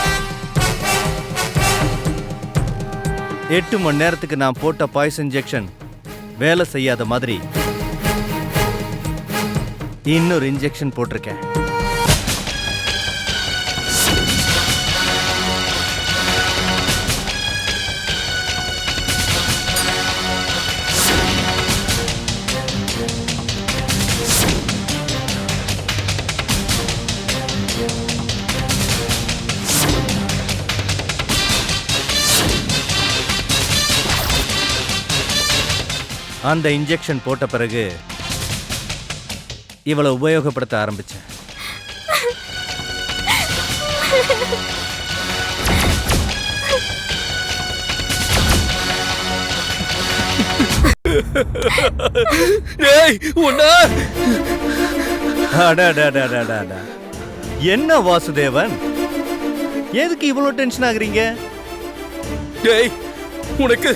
8 மணி நேரத்துக்கு நான் போட்ட பாய்சன் இன்ஜெக்ஷன் வேலை செய்யாத மாதிரி இன்னொரு இன்ஜெக்ஷன் போட்டிருக்கேன். அந்த இன்ஜெக்ஷன் போட்ட பிறகு இவளை உபயோகப்படுத்த ஆரம்பிச்சேன். என்ன வாசுதேவன், எதுக்கு இவ்வளவு டென்ஷன் ஆகுறீங்க? டேய், உனக்கு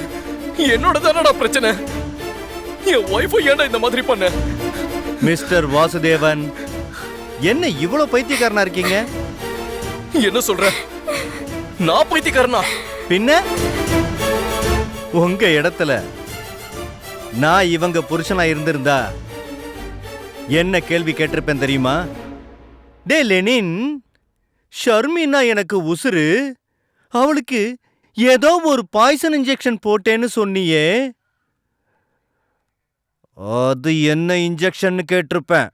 என்னோட தானடா பிரச்சனை. என் ஒய்ஃபை ஏன்டா இந்த மாதிரி பண்ண? மிஸ்டர் வாசுதேவன், என்ன இவ்வளவு பைத்தியக்காரனா இருக்கீங்க? என்ன சொல்ற? நான் பைத்தியக்காரனா? பின்ன உங்க இடத்துல நான் இவங்க புருஷனா இருந்திருந்தா என்ன கேள்வி கேட்டிருப்பேன் தெரியுமா? டே லெனின், ஷர்மினா எனக்கு உசுரு, அவளுக்கு ஏதோ ஒரு பாய்சன் இன்ஜெக்ஷன் போட்டேன்னு சொன்னியே, அது என்ன இன்ஜெக்ஷன் கேட்டிருப்பேன்.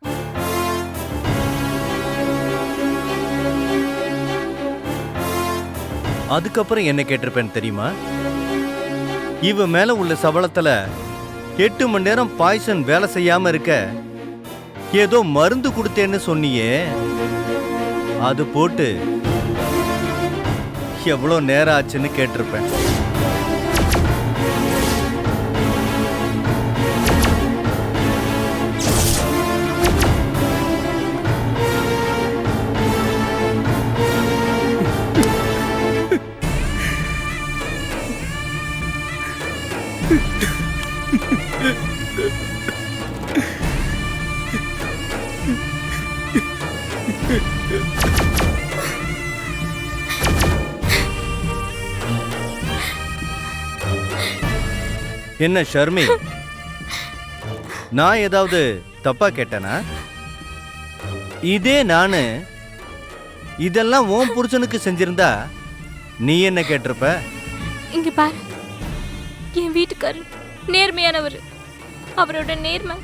அதுக்கப்புறம் என்ன கேட்டிருப்பேன் தெரியுமா? இவ மேல உள்ள சபலத்துல 8 மணி நேரம் பாய்சன் வேலை செய்யாம இருக்க ஏதோ மருந்து கொடுத்தேன்னு சொன்னியே, அது போட்டு எவ்வளோ நேரம் ஆச்சுன்னு கேட்டிருப்பேன். என்ன ஷர்மி, நான் ஏதாவது தப்பா கேட்டேனா? இதே நானு இதெல்லாம் உன் புருஷனுக்கு செஞ்சிருந்தா நீ என்ன கேட்டிருப்ப? இங்க பாரு, என் வீட்டுக்காரர் நேர்மையானவர். அவரோட நேர்மை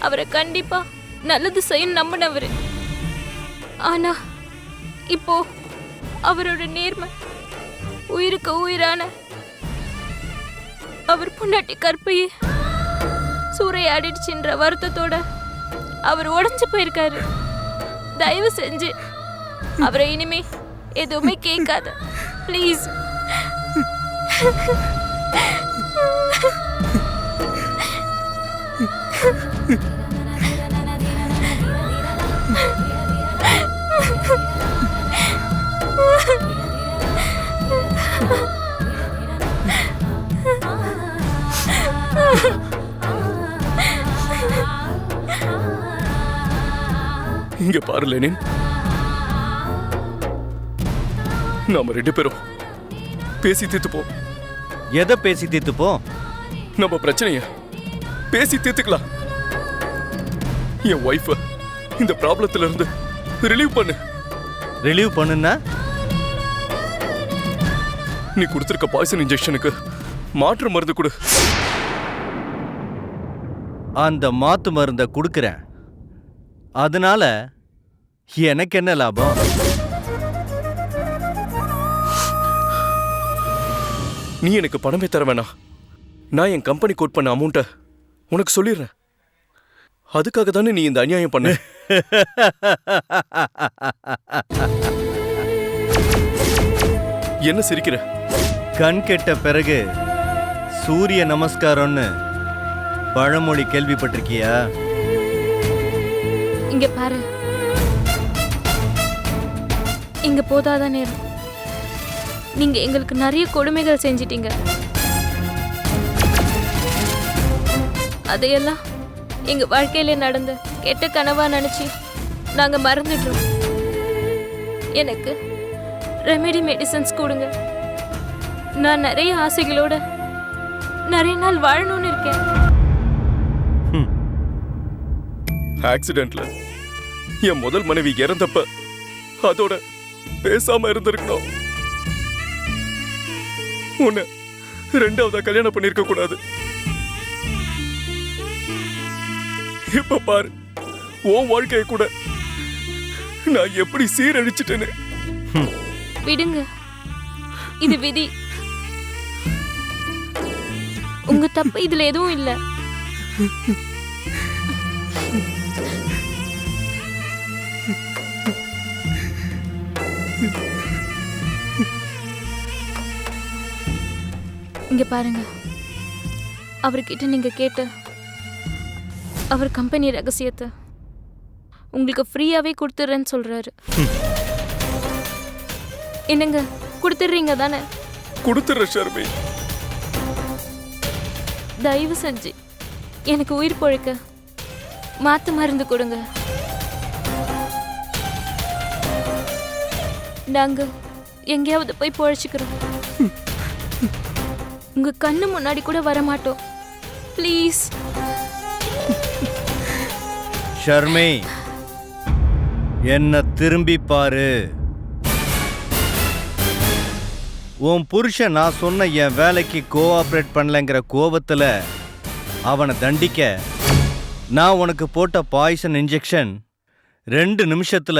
அவரை கண்டிப்பா நல்லது செய்யும் நம்பினவர். ஆனா இப்போ அவரோட நேர்மை உயிருக்கு உயிரான அவர் பொண்டாட்டி கற்பையே சூறையாடிடுச்சுன்ற வருத்தத்தோட அவர் உடைஞ்சு போயிருக்காரு. தயவு செஞ்சு அவரை இனிமே எதுவுமே கேட்காத ப்ளீஸ். இங்க பாரு லெனின், நாம 2 பேரும் பேசி தீர்த்துப்போம். எதை பேசி தீர்த்துப்போம்? நம்ம பிரச்சனைய பேசி தீர்த்துக்கலாம். என் ஒய்ஃப இந்த ப்ராப்ளத்துல இருந்து ரிலீவ் பண்ணு. ரிலீவ் பண்ணுன்னா நீ கொடுத்திருக்க பாய்சன் இன்ஜெக்ஷனுக்கு மாற்று மருந்து கொடு. அந்த மாத்து மருந்த கொடுக்கறேன். அதனால எனக்கு என்ன லாபம்? நீ எனக்கு பணமே தர வேணாம். நான் என் கம்பெனி கோட் பண்ண அமௌண்ட்டை உனக்கு சொல்லிடுறேன். அதுக்காக தானே நீ இந்த அநியாயம் பண்ண. என்ன சிரிக்கிற? கண் கெட்ட பிறகு சூரிய நமஸ்காரம்னு பழமொழி கேள்விப்பட்டிருக்கியா? இங்க பாரு, இங்க போதாத நேரம். நீங்க எங்களுக்கு நிறைய கொடுமைகள் செஞ்சிட்டீங்க. அதையெல்லாம் எங்க வாழ்க்கையில நடந்த கெட்ட கனவா நினைச்சு நாங்க மறந்துடுறோம். எனக்கு ரெமெடி மெடிசன்ஸ் கொடுங்க. நான் நிறைய ஆசைகளோட நிறைய நாள் வாழணும்னு இருக்கேன். ஆக்சிடென்ட்ல என் முதல் மனைவி இறந்தப்ப அதோட பேசாம இருந்திருக்கணும். உன்னை 2ஆவதா கல்யாணம் பண்ணிருக்க கூடாது. இப்ப பாரு, உன் வாழ்க்கைய கூட நான் எப்படி சீரழிச்சிட்டேன்னு. விடுங்க, இது விதி. உங்க தப்பு இதுல எதுவும் இல்ல. இங்க பாருங்க, அவர்கிட்ட நீங்க கேட்ட அவர் கம்பெனி ரகசியத்தை உங்களுக்கு ஃப்ரீயாவே கொடுத்துறேன்னு சொல்றாரு. என்னங்க, கொடுத்துடுறீங்க தானே? கொடுத்துற ஷர்மி. தயவு செஞ்சு எனக்கு உயிர் பொழைக்க மாத்து மருந்து கொடுங்க. நாங்க எங்கேயாவது போய் பொழைச்சுக்கிறோம். உங்க கண்ணு முன்னாடி கூட வர மாட்டோம். ப்ளீஸ். ஷர்மி, என்ன திரும்பி பாரு. உன் புருஷன் நான் சொன்ன என் வேலைக்கு கோஆப்ரேட் பண்ணலங்கிற கோபத்துல அவனை தண்டிக்க நான் உனக்கு போட்ட பாய்சன் இன்ஜெக்ஷன் 2 நிமிஷத்துல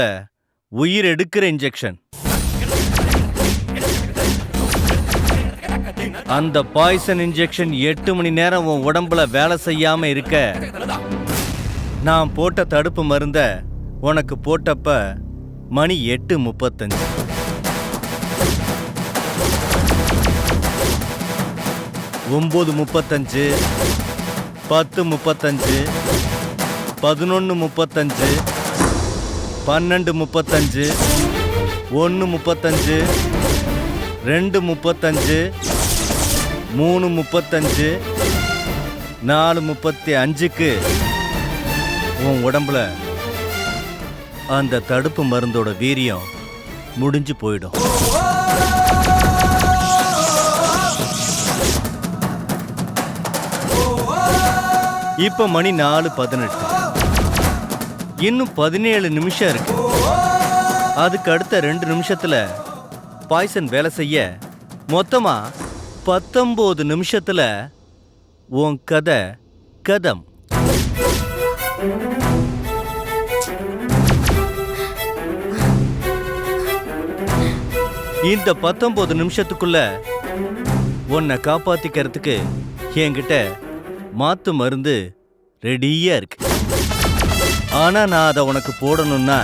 உயிர் எடுக்கிற இன்ஜெக்ஷன். அந்த பாய்சன் இன்ஜெக்ஷன் 8 மணி நேரம் உன் உடம்புல வேலை செய்யாம இருக்க நான் போட்ட தடுப்பு மருந்த உனக்கு போட்டப்ப மணி 8:35. 9:35, 10:35, 11:35, 12:35, 1:35, 2:35, 3:35, 4:35க்கு உன் உடம்புல அந்த தடுப்பு மருந்தோட வீரியம் முடிஞ்சு போயிடும். இப்ப மணி 4:18. இன்னும் 17 நிமிஷம் இருக்கு. அதுக்கு அடுத்த 2 நிமிஷத்துல பாய்சன் வேலை செய்ய மொத்தமா 19 நிமிஷத்துல உன் கதை கதம். இந்த 19 நிமிஷத்துக்குள்ள உன்னை காப்பாத்திக்கிறதுக்கு என்கிட்ட மாத்து மருந்து ரெடியா இருக்கு. ஆனா நான் அதை உனக்கு போடணும்னா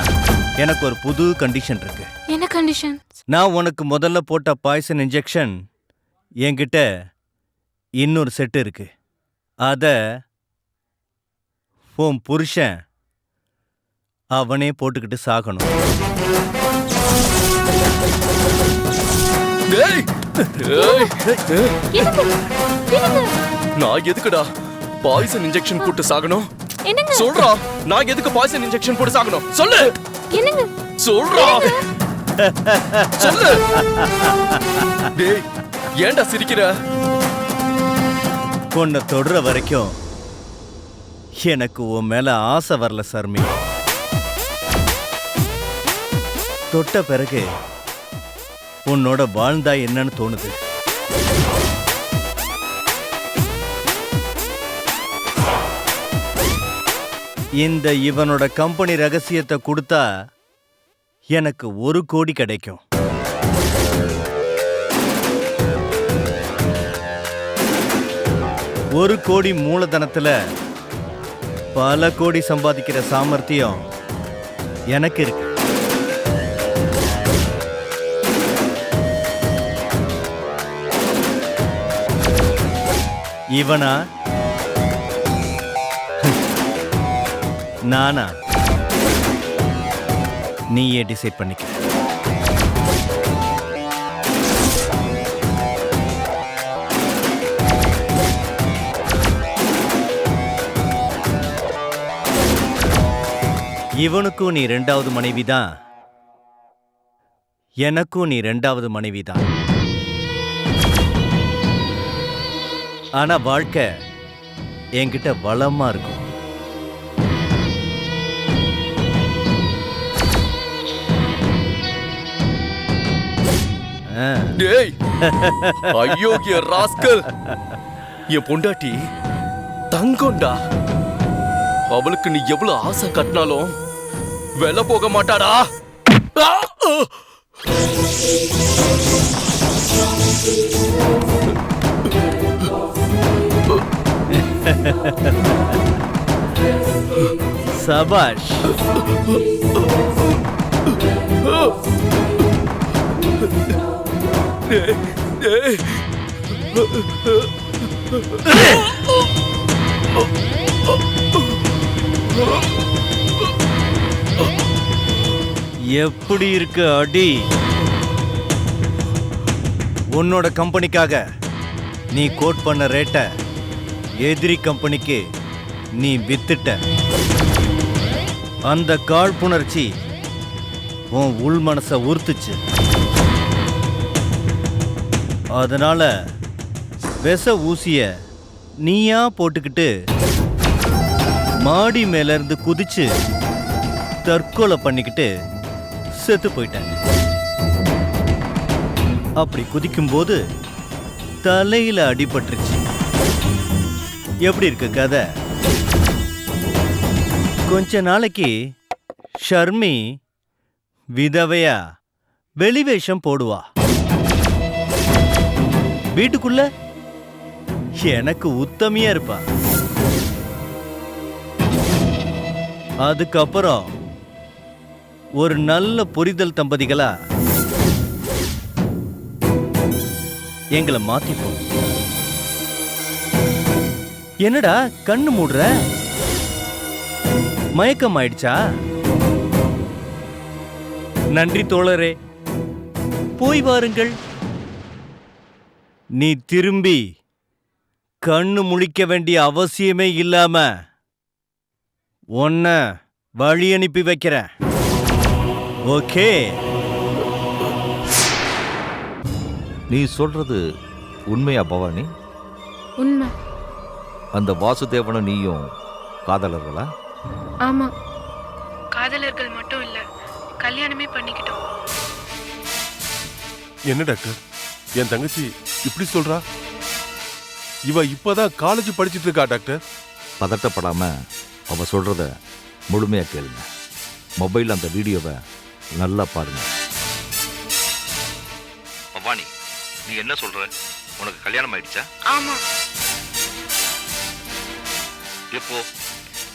எனக்கு ஒரு புது கண்டிஷன் இருக்கு. என்ன கண்டிஷன்? நான் உனக்கு முதல்ல போட்ட பாய்சன் இன்ஜெக்ஷன் என்கிட்ட இன்னொரு செட் இருக்கு. அத உன் புருஷன் அவனே போட்டுக்கிட்டு சாகணும். டேய்! டேய்! நான் எதுக்குடா பாய்சன் இன்ஜெக்ஷன் போட்டு சாகணும்? என்னங்க சொல்றா, நான் எதுக்கு பாய்சன் இன்ஜெக்ஷன் போட்டு சாகணும்? சொல்லு. என்னங்க சொல்றா. சொல்லு. டேய், ஏன்டா சிரிக்கிற? உன்னை தொடுற வரைக்கும் எனக்கு உன் மேல ஆசை வரல சர்மி. தொட்ட பிறகு உன்னோட வாழ்ந்தா என்னன்னு தோணுது. இந்த இவனோட கம்பெனி ரகசியத்தை கொடுத்தா எனக்கு 1 கோடி கிடைக்கும். ஒரு கோடி மூலதனத்துல பல கோடி சம்பாதிக்கிற சாமர்த்தியம் எனக்கு இருக்கு. இவனா நானா நீயே டிசைட் பண்ணிக்க. இவனுக்கும் நீ 2வது மனைவிதான், எனக்கும் நீ 2வது மனைவிதான். ஆனா வாழ்க்கை என்கிட்ட வளமா இருக்கும். டேய், அயோக்கிய ராஸ்கல். என் பொண்டாட்டி தங்கம்டா. அவளுக்கு நீ எவ்வளவு ஆசை கட்டினாலும் வெல போக மாட்டாடா. சபாஷ். எப்படி இருக்கு அடி? உன்னோட கம்பெனிக்காக நீ கோட் பண்ண ரேட்டை எதிரி கம்பெனிக்கு நீ வித்துட்ட. அந்த காழ்ப்புணர்ச்சி உன் உள் மனசை உறுத்துச்சு. அதனால விஷ ஊசிய நீயா போட்டுக்கிட்டு மாடி மேல இருந்து குதிச்சு தற்கொலை பண்ணிக்கிட்டு செத்து போயிட்டாங்க. அப்படி குதிக்கும்போது தலையில அடிபட்டுருச்சு. எப்படி இருக்கு கதை? கொஞ்ச நாளைக்கு ஷர்மி விதவையா வெளிவேஷம் போடுவா. வீட்டுக்குள்ள எனக்கு உத்தமியா இருப்பா. அதுக்கப்புறம் ஒரு நல்ல புரிதல் தம்பதிகளா எங்களை மாத்திப்போம். என்னடா கண்ணு மூடுற? மயக்கம் ஆயிடுச்சா? நன்றி தோழரே, போய் வாருங்கள். நீ திரும்பி கண்ணு முழிக்க வேண்டிய அவசியமே இல்லாம உன்னை வழி அனுப்பி வைக்கிறேன். ஓகே? நீ சொல்றது உண்மையா பவானி? உண்மை. அந்த வாசுதேவனும் நீயும் காதலர்களா? ஆமா, காதலர்கள் மட்டும் இல்ல, கல்யாணமே பண்ணிக்கிட்டோம். என்ன டாக்டர், என் தங்கச்சி இப்படி சொல்றா? இவ இப்பதான் காலேஜ் படிச்சிட்டு இருக்கா டாக்டர். பதட்டப்படாம அவ சொல்றத முழுமையா கேளுங்க. மொபைல் அந்த வீடியோவை நல்லா பாருங்க. பவானி, நீ என்ன சொல்ற? உனக்கு கல்யாணம் ஆயிடுச்சா? ஆமா. எப்போ?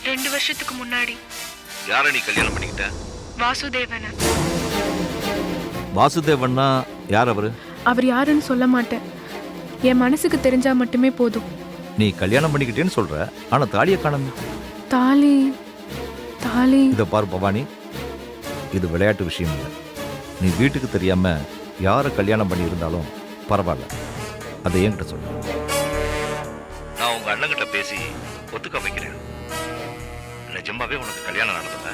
2 வருஷத்துக்கு முன்னாடி. யாரை நீ கல்யாணம் பண்ணிக்கிட்ட? வாசுதேவன. வாசுதேவன்னா யார் அவரு? அவர் யாருன்னு சொல்ல மாட்டேன். என் மனசுக்கு தெரிஞ்சா மட்டுமே போதும். நீ கல்யாணம் பண்ணிக்கிட்டேன்னு சொல்ற, ஆனா தாலியை காணோமே. தாலி தாலி. இதை பாரு பவானி, இது விளையாட்டு விஷயம் இல்லை. நீ வீட்டுக்கு தெரியாம யாரை கல்யாணம் பண்ணி இருந்தாலும் பரவாயில்ல, அதை என்கிட்ட சொல்லு. நான் உங்க அண்ணன்கிட்ட பேசி ஒத்துக்க வைக்கிறேன். நிஜமாவே உனக்கு கல்யாணம் நடந்ததா?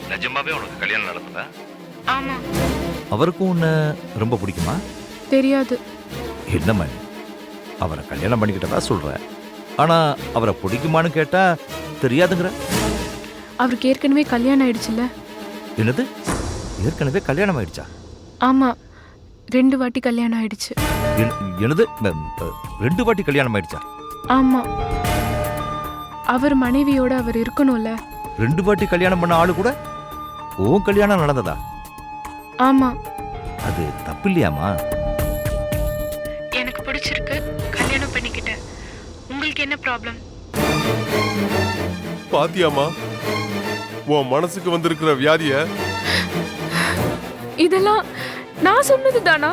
நிஜமாவே உனக்கு கல்யாணம் நடந்ததா? ஆமா. அவருக்கும் உன்னை ரொம்ப பிடிக்குமா? தெரியாது. என்னம்மா அவரை கல்யாணம் பண்ணிக்கிட்டதா சொல்ற, ஆனா அவரை பிடிக்குமான்னு கேட்டா தெரியாதுங்கிற. அவருக்கு ஏற்கனவே கல்யாணம் ஆயிடுச்சுல்ல? என்னது, ஏற்கனவே கல்யாணம் ஆயிடுச்சா? ஆமா, 2 வாட்டி கல்யாணம் ஆயிடுச்சு. என்னது, 2 வாட்டி கல்யாணம் ஆயிடுச்சா? ஆமா, அவர் மனைவியோட அவர் இருக்கணும்ல. 2 வாட்டி கல்யாணம் பண்ண ஆளு கூட உன் கல்யாணம் நடந்ததா? ஆமா. அது தப்பு இல்லையாமா? எனக்கு பிடிச்சிருக்கு, கல்யாணம் பண்ணிக்கிட்டேன். உங்களுக்கு என்ன ப்ராப்ளம்? பாத்தியாமா உன் மனசுக்கு வந்திருக்கிற வியாதிய? இதெல்லாம் நான் சொன்னது தானா?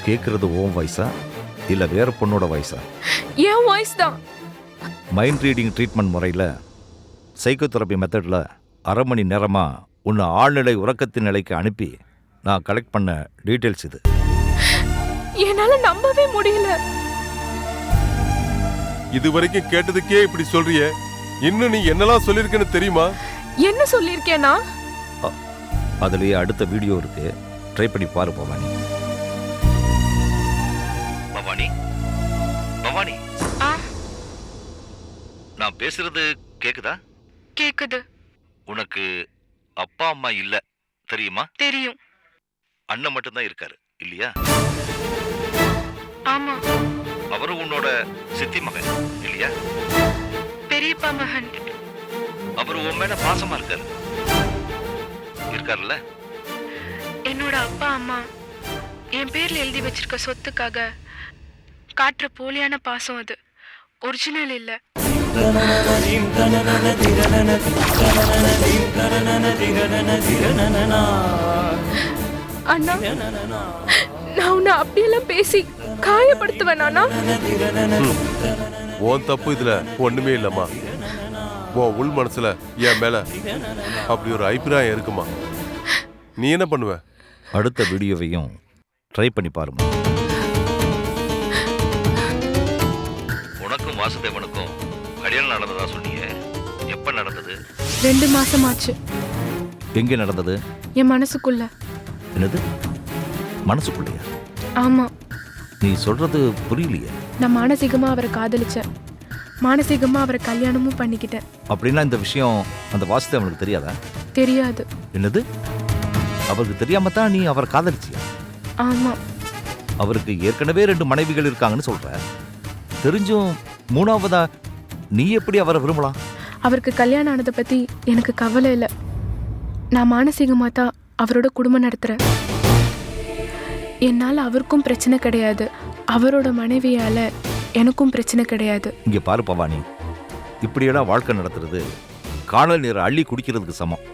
கேட்கறது உன் வயசா இல்ல வேற பொண்ணோட வயசா? என் வாய்ஸ் தான். மைண்ட் ரீடிங் ட்ரீட்மெண்ட் முறையில் சைக்கோதெரப்பி மெத்தடில் 1/2 மணி நேரமா உன்னை ஆழ்நிலை உறக்கத்தின் நிலைக்கு அனுப்பி நான் கலெக்ட் பண்ண டீட்டெயில்ஸ் இது. என்னால நம்பவே முடியல. இது வரைக்கும் கேட்டதுக்கே இப்படி சொல்றியே, இன்னும் நீ என்னெல்லாம் சொல்லிருக்கன்னு தெரியுமா? என்ன சொல்லிருக்கேனா? அதுலயே அடுத்த வீடியோ இருக்கு, ட்ரை பண்ணி பாரு பவானி. பவானி, பவானி, நான் பேசுறது கேக்குதா? கேக்குது. உனக்கு அப்பா அம்மா இல்ல தெரியுமா? தெரியும். அண்ணன் மட்டும்தான் இருக்காரு இல்லையா? ஆமா. அவரும் உன்னோட சித்தி மகன் இல்லையா? பெரியப்பா மகன். அவரு உன் மேல பாசமா இருக்காரு இருக்காருல்ல? என்னோட அப்பா அம்மா என் பேர்ல எழுதி வச்சிருக்க சொத்துக்காக காட்டுற போலியான பாசம் அது. ஒரிஜினல் இல்ல. அண்ணா, நான் உன்னை அப்படியெல்லாம் பேசி காயப்படுத்துவேனா? உன் தப்பு இதுல ஒண்ணுமே இல்லம்மா. உன் உள் மனசுல என் மேல அப்படி ஒரு அபிப்பிராயம் இருக்குமா? நீ என்ன பண்ணுவ? அடுத்த வீடியோவையும் ட்ரை பண்ணி பாருமா. உனக்கும் வாசுதேவனுக்கும் கல்யாணம் நடந்ததா சொன்னீங்க, எப்ப நடந்தது? 2 மாசம் ஆச்சு. எங்க நடந்தது? என் மனசுக்குள்ள. என்னது, மனசுக்குள்ளையா? ஆமா. நீ சொல்றது புரியலையே. நான் மானசீகமா அவரை காதலிச்சேன், மானசீகமா அவரை கல்யாணமும் பண்ணிக்கிட்டேன். அப்படின்னா இந்த விஷயம் அந்த வாசுதேவனுக்கு தெரியாதா? தெரியாது. என்னது, அவருக்கு தெரியாம தான் நீ அவரை காதலிச்சியா? ஆமா. அவருக்கு ஏற்கனவே 2 மனைவிகள் இருக்காங்கன்னு சொல்ற, தெரிஞ்சும் 3வதா நீ எப்படி அவரை விரும்பலாம்? அவருக்கு கல்யாணம் ஆனதை பத்தி எனக்கு கவலை இல்லை. நான் மானசீகமா தான் அவரோட குடும்பம் நடத்துறேன். என்னால அவருக்கும் பிரச்சனை கிடையாது, அவரோட மனைவியால எனக்கும் பிரச்சனை கிடையாது. இங்க பாரு பவானி, இப்படியெல்லாம் வாழ்க்கை நடத்துறது காணல் நீரை அள்ளி குடிக்கிறதுக்கு சமம்.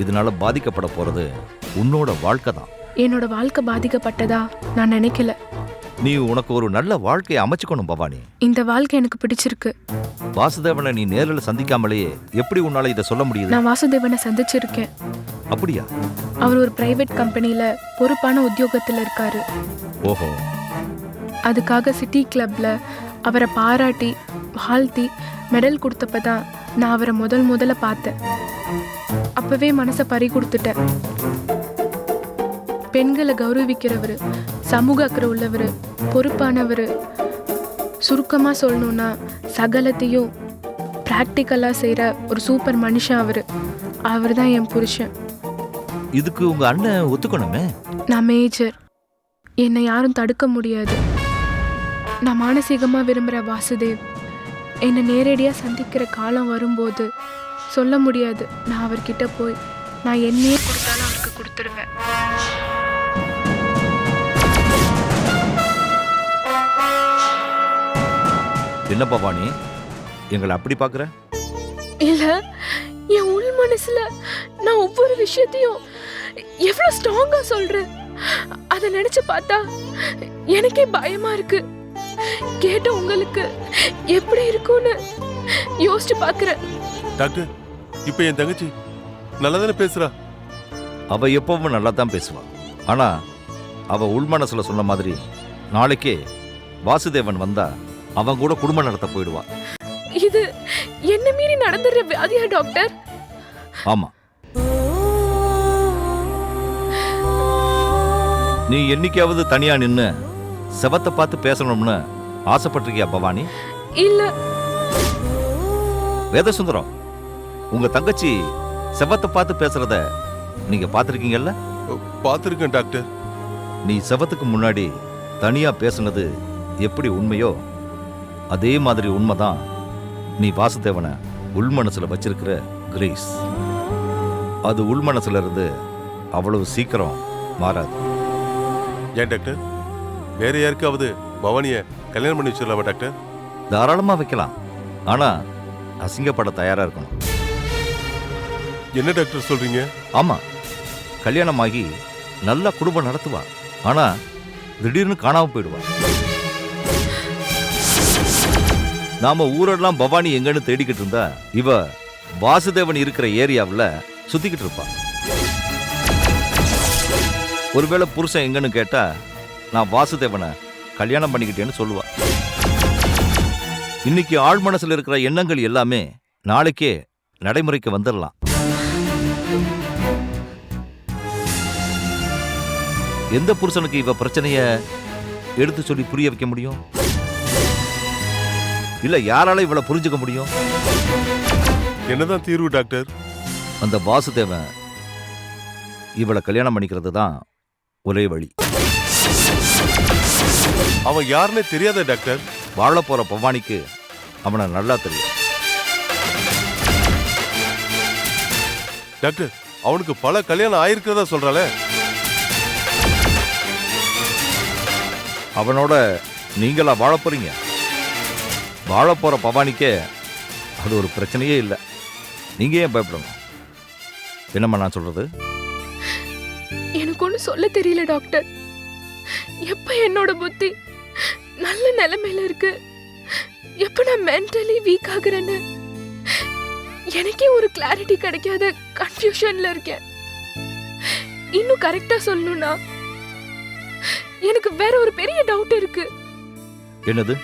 இதனால பாதிக்கப்பட போறது உன்னோட வாழ்க்கை தான். என்னோட வாழ்க்கை பாதிக்கப்பட்டதா நான் நினைக்கல. நீ உனக்கு ஒரு நல்ல வாழ்க்கையை அமைச்சுக்கணும் பவானி. இந்த வாழ்க்கை எனக்கு பிடிச்சிருக்கு. வாசுதேவனை நீ நேரில் சந்திக்காமலேயே எப்படி உன்னால இதை சொல்ல முடியுது? நான் வாசுதேவனை சந்திச்சிருக்கேன். அப்படியா? அவர் ஒரு பிரைவேட் கம்பெனில பொறுப்பான உத்தியோகத்துல இருக்காரு. ஓஹோ. அதுக்காக சிட்டி கிளப்ல அவரை பாராட்டி வாழ்த்தி மெடல் கொடுத்தப்பதான் நான் அவரை முதல்ல பார்த்தேன். அப்பவே மனசை பறி கொடுத்துட்டேன். பெண்களை கௌரவிக்கிறவர், சமூக அக்கறை உள்ளவர், பொறுப்பானவர், சுருக்கமா சொல்லணும்னா சகலத்தையும் பிராக்டிக்கலா செய்யற ஒரு சூப்பர் மனுஷன் அவர் தான் என் புருஷன். இதுக்கு உங்க அண்ணன் ஒத்துக்கணுமே. நான் மேஜர், என்னை யாரும் தடுக்க முடியாது. நான் மானசீகமா விரும்புகிற வாசுதேவ் என்னை நேரடியாக சந்திக்கிற காலம் வரும்போது சொல்ல முடியாது. நான் அவர்கிட்ட போய் நான் என்னையே கொடுத்தாலும் அவருக்கு கொடுத்துருவேன். என்ன பவானி, எங்களை அப்படி பார்க்குற? இல்ல, என் உள் மனசுல நான் ஒவ்வொரு விஷயத்தையும் எவ்வளவு ஸ்ட்ராங்கா சொல்றேன். அதை நினைச்சு பார்த்தா எனக்கே பயமா இருக்கு. கேட்ட உங்களுக்கு எப்படி இருக்கும்னு யோசிச்சு பாக்குறேன். டாக்டர், இப்ப என் தங்கச்சி நல்லா தானே பேசுறா? அவ எப்பவும் நல்லா தான் பேசுவா. ஆனா அவ உள்மனசுல சொன்ன மாதிரி நாளைக்கே வாசுதேவன் வந்தா அவன் கூட குடும்பம் நடத்த போயிடுவா. இது என்ன மீறி நடந்துடுற வியாதியா டாக்டர்? ஆமா, நீ என்னைக்காவது தனியா நின்னு செவத்தை பார்த்து பேசணும்னு ஆசைப்பட்டிருக்கியா பவானி? இல்ல. வேதசுந்தரம், உங்க தங்கச்சி செவத்தை பார்த்து பேசுறத நீங்க பார்த்திருக்கீங்கல்ல? பார்த்துருக்கேன் டாக்டர். நீ செவத்துக்கு முன்னாடி தனியா பேசுனது எப்படி உண்மையோ அதே மாதிரி உண்மைதான் நீ வாசுதேவனை உள்மனசுல வச்சிருக்கிற கிரேஸ். அது உள்மனசுல இருந்து அவ்வளவு சீக்கிரம் மாறாது. ஏன் டாக்டர், வேற யாருக்காவது பவானிய கல்யாணம் பண்ணி வச்சிடலாமா டாக்டர்? தாராளமா வைக்கலாம், ஆனா அசிங்கப்பட தயாரா இருக்கணும். என்ன டாக்டர் சொல்றீங்க? ஆமா, கல்யாணமாகி நல்லா குடும்பம் நடத்துவா, ஆனா திடீர்னு காணாம போயிடுவா. நாம ஊரெல்லாம் பவானி எங்கன்னு தேடிக்கிட்டு இருந்தா இவ வாசுதேவன் இருக்கிற ஏரியாவில் சுத்திக்கிட்டு இருப்பா. ஒருவேளை புருஷன் எங்கன்னு கேட்டா நான் வாசுதேவனை கல்யாணம் பண்ணிக்கிட்டேன்னு சொல்லுவா. இன்னைக்கு ஆழ் மனசுல இருக்கிற எண்ணங்கள் எல்லாமே நாளைக்கே நடைமுறைக்கு வந்துடலாம். எந்த புருஷனுக்கு இவ பிரச்சனைய எடுத்து சொல்லி புரிய வைக்க முடியும்? இல்ல யாரால இவளை புரிஞ்சுக்க முடியும்? என்னதான் தீர்வு டாக்டர்? அந்த வாசுதேவன் இவளை கல்யாணம் பண்ணிக்கிறது தான் ஒரே வழி. அவன் யாருன்னே தெரியாத டாக்டர். வாழ போற பவானிக்கு அவனை நல்லா தெரியும். டாக்டர், அவனுக்கு பல கல்யாணம் ஆயிருக்கிறதா சொல்றாளே. அவனோட நீங்களா வாழ போறீங்க? வாழ போற பவானிக்கே அது ஒரு பிரச்சனையே இல்லை. நீங்க ஏன் பயப்படணும்? என்னம்மா நான் சொல்றது? எனக்கு ஒண்ணு சொல்ல தெரியல டாக்டர். எப்ப என்னோட புத்தி நல்ல நிலைமையில இருக்கு, எப்ப நான் மென்டலி வீக் ஆகுறேன்னு எனக்கே ஒரு கிளாரிட்டி கிடைக்காத கன்ஃபியூஷன்ல இருக்கேன். இன்னும் கரெக்டா சொல்லணும்னா எனக்கு வேற ஒரு பெரிய டவுட் இருக்கு. என்னது?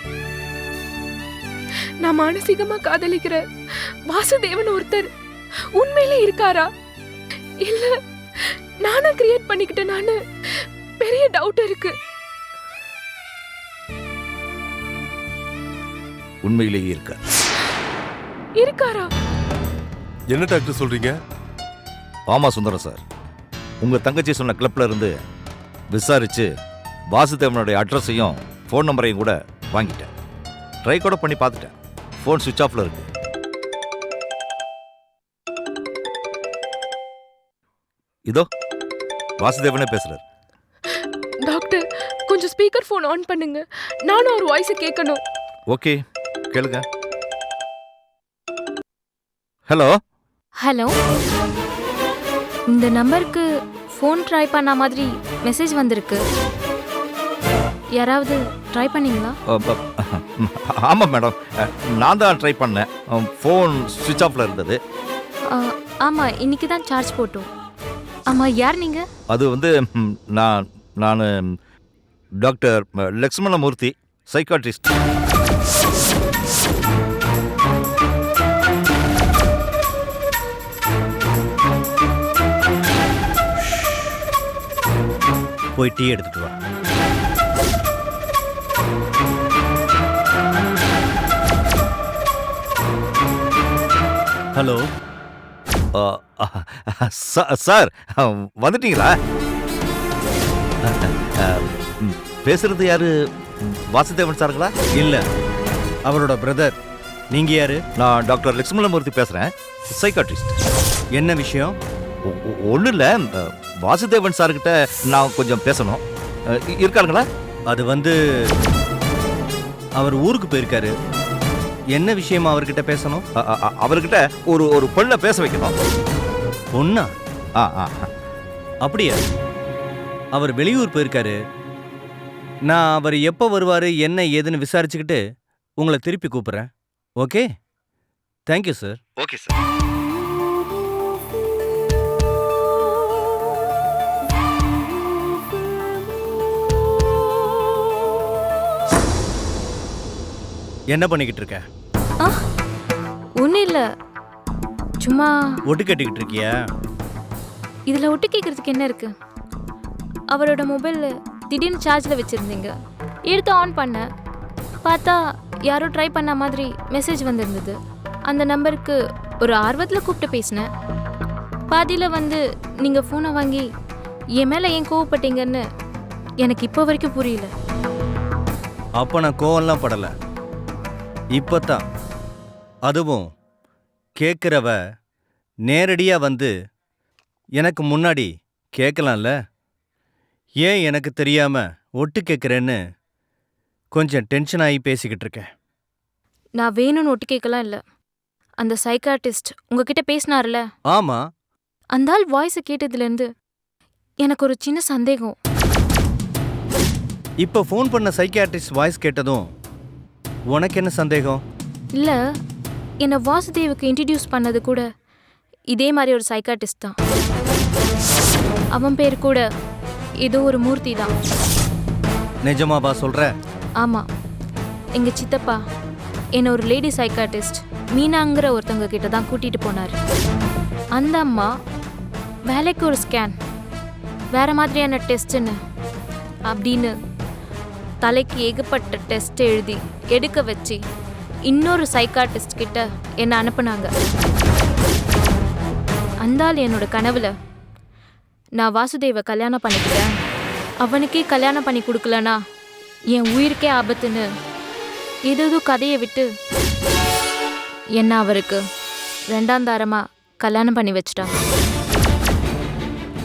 நான் மானசீகமா காதலிக்கிற வாசுதேவன் ஒருத்தர் உண்மையிலே இருக்காரா இல்ல நானா கிரியேட் பண்ணிக்கிட்டேனான்னு பெரிய டவுட் இருக்கு. உண்மையிலேயே இருக்காரா? என்ன டாக்டர் சொல்றீங்க? ஆமா சுந்தரம் சார், உங்க தங்கச்சி சொன்ன கிளப்ல இருந்து விசாரிச்சு வாசுதேவனுடைய அட்ரஸையும் ஃபோன் நம்பரையும் கூட வாங்கிட்டேன். ட்ரை கூட பண்ணி பார்த்துட்டேன். ஃபோன் சுவிட்ச் ஆஃப்ல இருக்கு. இதோ வாசுதேவனே பேசுறாரு. டாக்டர், கொஞ்சம் ஸ்பீக்கர் ஃபோன் ஆன் பண்ணுங்க, நானும் ஒரு வாய்ஸை கேட்கணும். ஓகே, கேளுங்க. ஹலோ. ஹலோ, இந்த நம்பருக்கு ஃபோன் ட்ரை பண்ண மாதிரி மெசேஜ் வந்திருக்கு. யாராவது ட்ரை பண்ணீங்களா? ஆமாம் மேடம், நான் தான் ட்ரை பண்ணேன். ஃபோன் சுவிட்ச் ஆஃப்ல இருந்தது. ஆமாம், இன்னைக்கு தான் சார்ஜ் போட்டோம். ஆமாம், யார் நீங்கள்? அது வந்து நான் டாக்டர் லக்ஷ்மணமூர்த்தி, சைக்காட்ரிஸ்ட். போய் டீ எடுத்துட்டு வா. ஹலோ. சார் வந்துட்டீங்களா? பேசுறது யாரு? வாசுதேவன் சாருங்களா? இல்ல, அவரோட பிரதர். நீங்க யாரு? நான் டாக்டர் லக்ஷ்மணமூர்த்தி பேசுறேன், சைக்காட்ரிஸ்ட். என்ன விஷயம்? ஒன்றும் இல்லை, வாசுதேவன் சார்கிட்ட நான் கொஞ்சம் பேசணும். இருக்காருங்களா? அது வந்து அவர் ஊருக்கு போயிருக்காரு. என்ன விஷயமா அவர்கிட்ட பேசணும்? அவர்கிட்ட ஒரு பொண்ணை பேச வைக்கணும். பொண்ணா? ஆ. அப்படியா? அவர் வெளியூர் போயிருக்காரு. நான் அவர் எப்போ வருவார் என்ன ஏதுன்னு விசாரிச்சுக்கிட்டு உங்களை திருப்பி கூப்பிட்றேன். Okay, thank you sir. Okay sir. என்ன பண்ணிக்கிட்டு இருக்க? ஒன்றும் இல்லை, சும்மா ஒட்டு கட்டிக்கிட்டு இருக்கியா? இதில் ஒட்டு கேட்குறதுக்கு என்ன இருக்கு? அவரோட மொபைலில் திடீர்னு சார்ஜில் வச்சுருந்தீங்க, எடுத்து ஆன் பண்ணேன், பார்த்தா யாரோ ட்ரை பண்ண மாதிரி மெசேஜ் வந்திருந்தது. அந்த நம்பருக்கு ஒரு ஆர்வத்தில் கூப்பிட்டு பேசினேன். பாதியில் வந்து நீங்கள் ஃபோனை வாங்கி என் மேலே ஏன் கோவப்பட்டீங்கன்னு எனக்கு இப்போ வரைக்கும் புரியல. அப்போ நான் கோவம்லாம் படலை. இப்போ தான், அதுவும் கேட்குறவ நேரடியாக வந்து எனக்கு முன்னாடி கேட்கலாம்ல. ஏன் எனக்கு தெரியாமல் ஒட்டு கேட்குறேன்னு கொஞ்சம் டென்ஷன் ஆகி பேசிக்கிட்டு இருக்கேன். நான் வேணும்னு ஒட்டு கேட்கலாம் இல்லை. அந்த சைக்காட்டிஸ்ட் உங்ககிட்ட பேசினார்ல, ஆமாம். அந்த ஆள் வாய்ஸை கேட்டதுலேருந்து எனக்கு ஒரு சின்ன சந்தேகம். இப்போ ஃபோன் பண்ண சைக்கியாட்ரிஸ்ட் வாய்ஸ் கேட்டதும் உனக்கு என்ன சந்தேகம்? இல்லை, என்னை வாசுதேவுக்கு இன்ட்ரடியூஸ் பண்ணது கூட இதே மாதிரி ஒரு சைக்காட்டிஸ்ட் தான். அவன் பேர் கூட ஏதோ ஒரு மூர்த்தி தான். நிஜமாவா சொல்கிற? ஆமாம், எங்கள் சித்தப்பா என்னை ஒரு லேடி சைக்காட்டிஸ்ட் மீனாங்கிற ஒருத்தவங்க கிட்ட தான் கூட்டிகிட்டு போனார். அந்த அம்மா வேலைக்கு ஒரு ஸ்கேன், வேறு மாதிரியான டெஸ்ட்டுன்னு அப்படின்னு தலைக்கு ஏகப்பட்ட டெஸ்ட் எழுதி எடுக்க வச்சு இன்னொரு சைக்காட்டிஸ்ட் கிட்ட என்னை அனுப்புனாங்க. அந்த ஆள் என்னோட கனவுல நான் வாசுதேவை கல்யாணம் பண்ணிக்கிட்டேன், அவனுக்கே கல்யாணம் பண்ணி கொடுக்கலனா என் உயிருக்கே ஆபத்துன்னு ஏதோ கதையை விட்டு என்ன அவருக்கு 2ஆம் தாரமாக கல்யாணம் பண்ணி வச்சிட்டாங்க.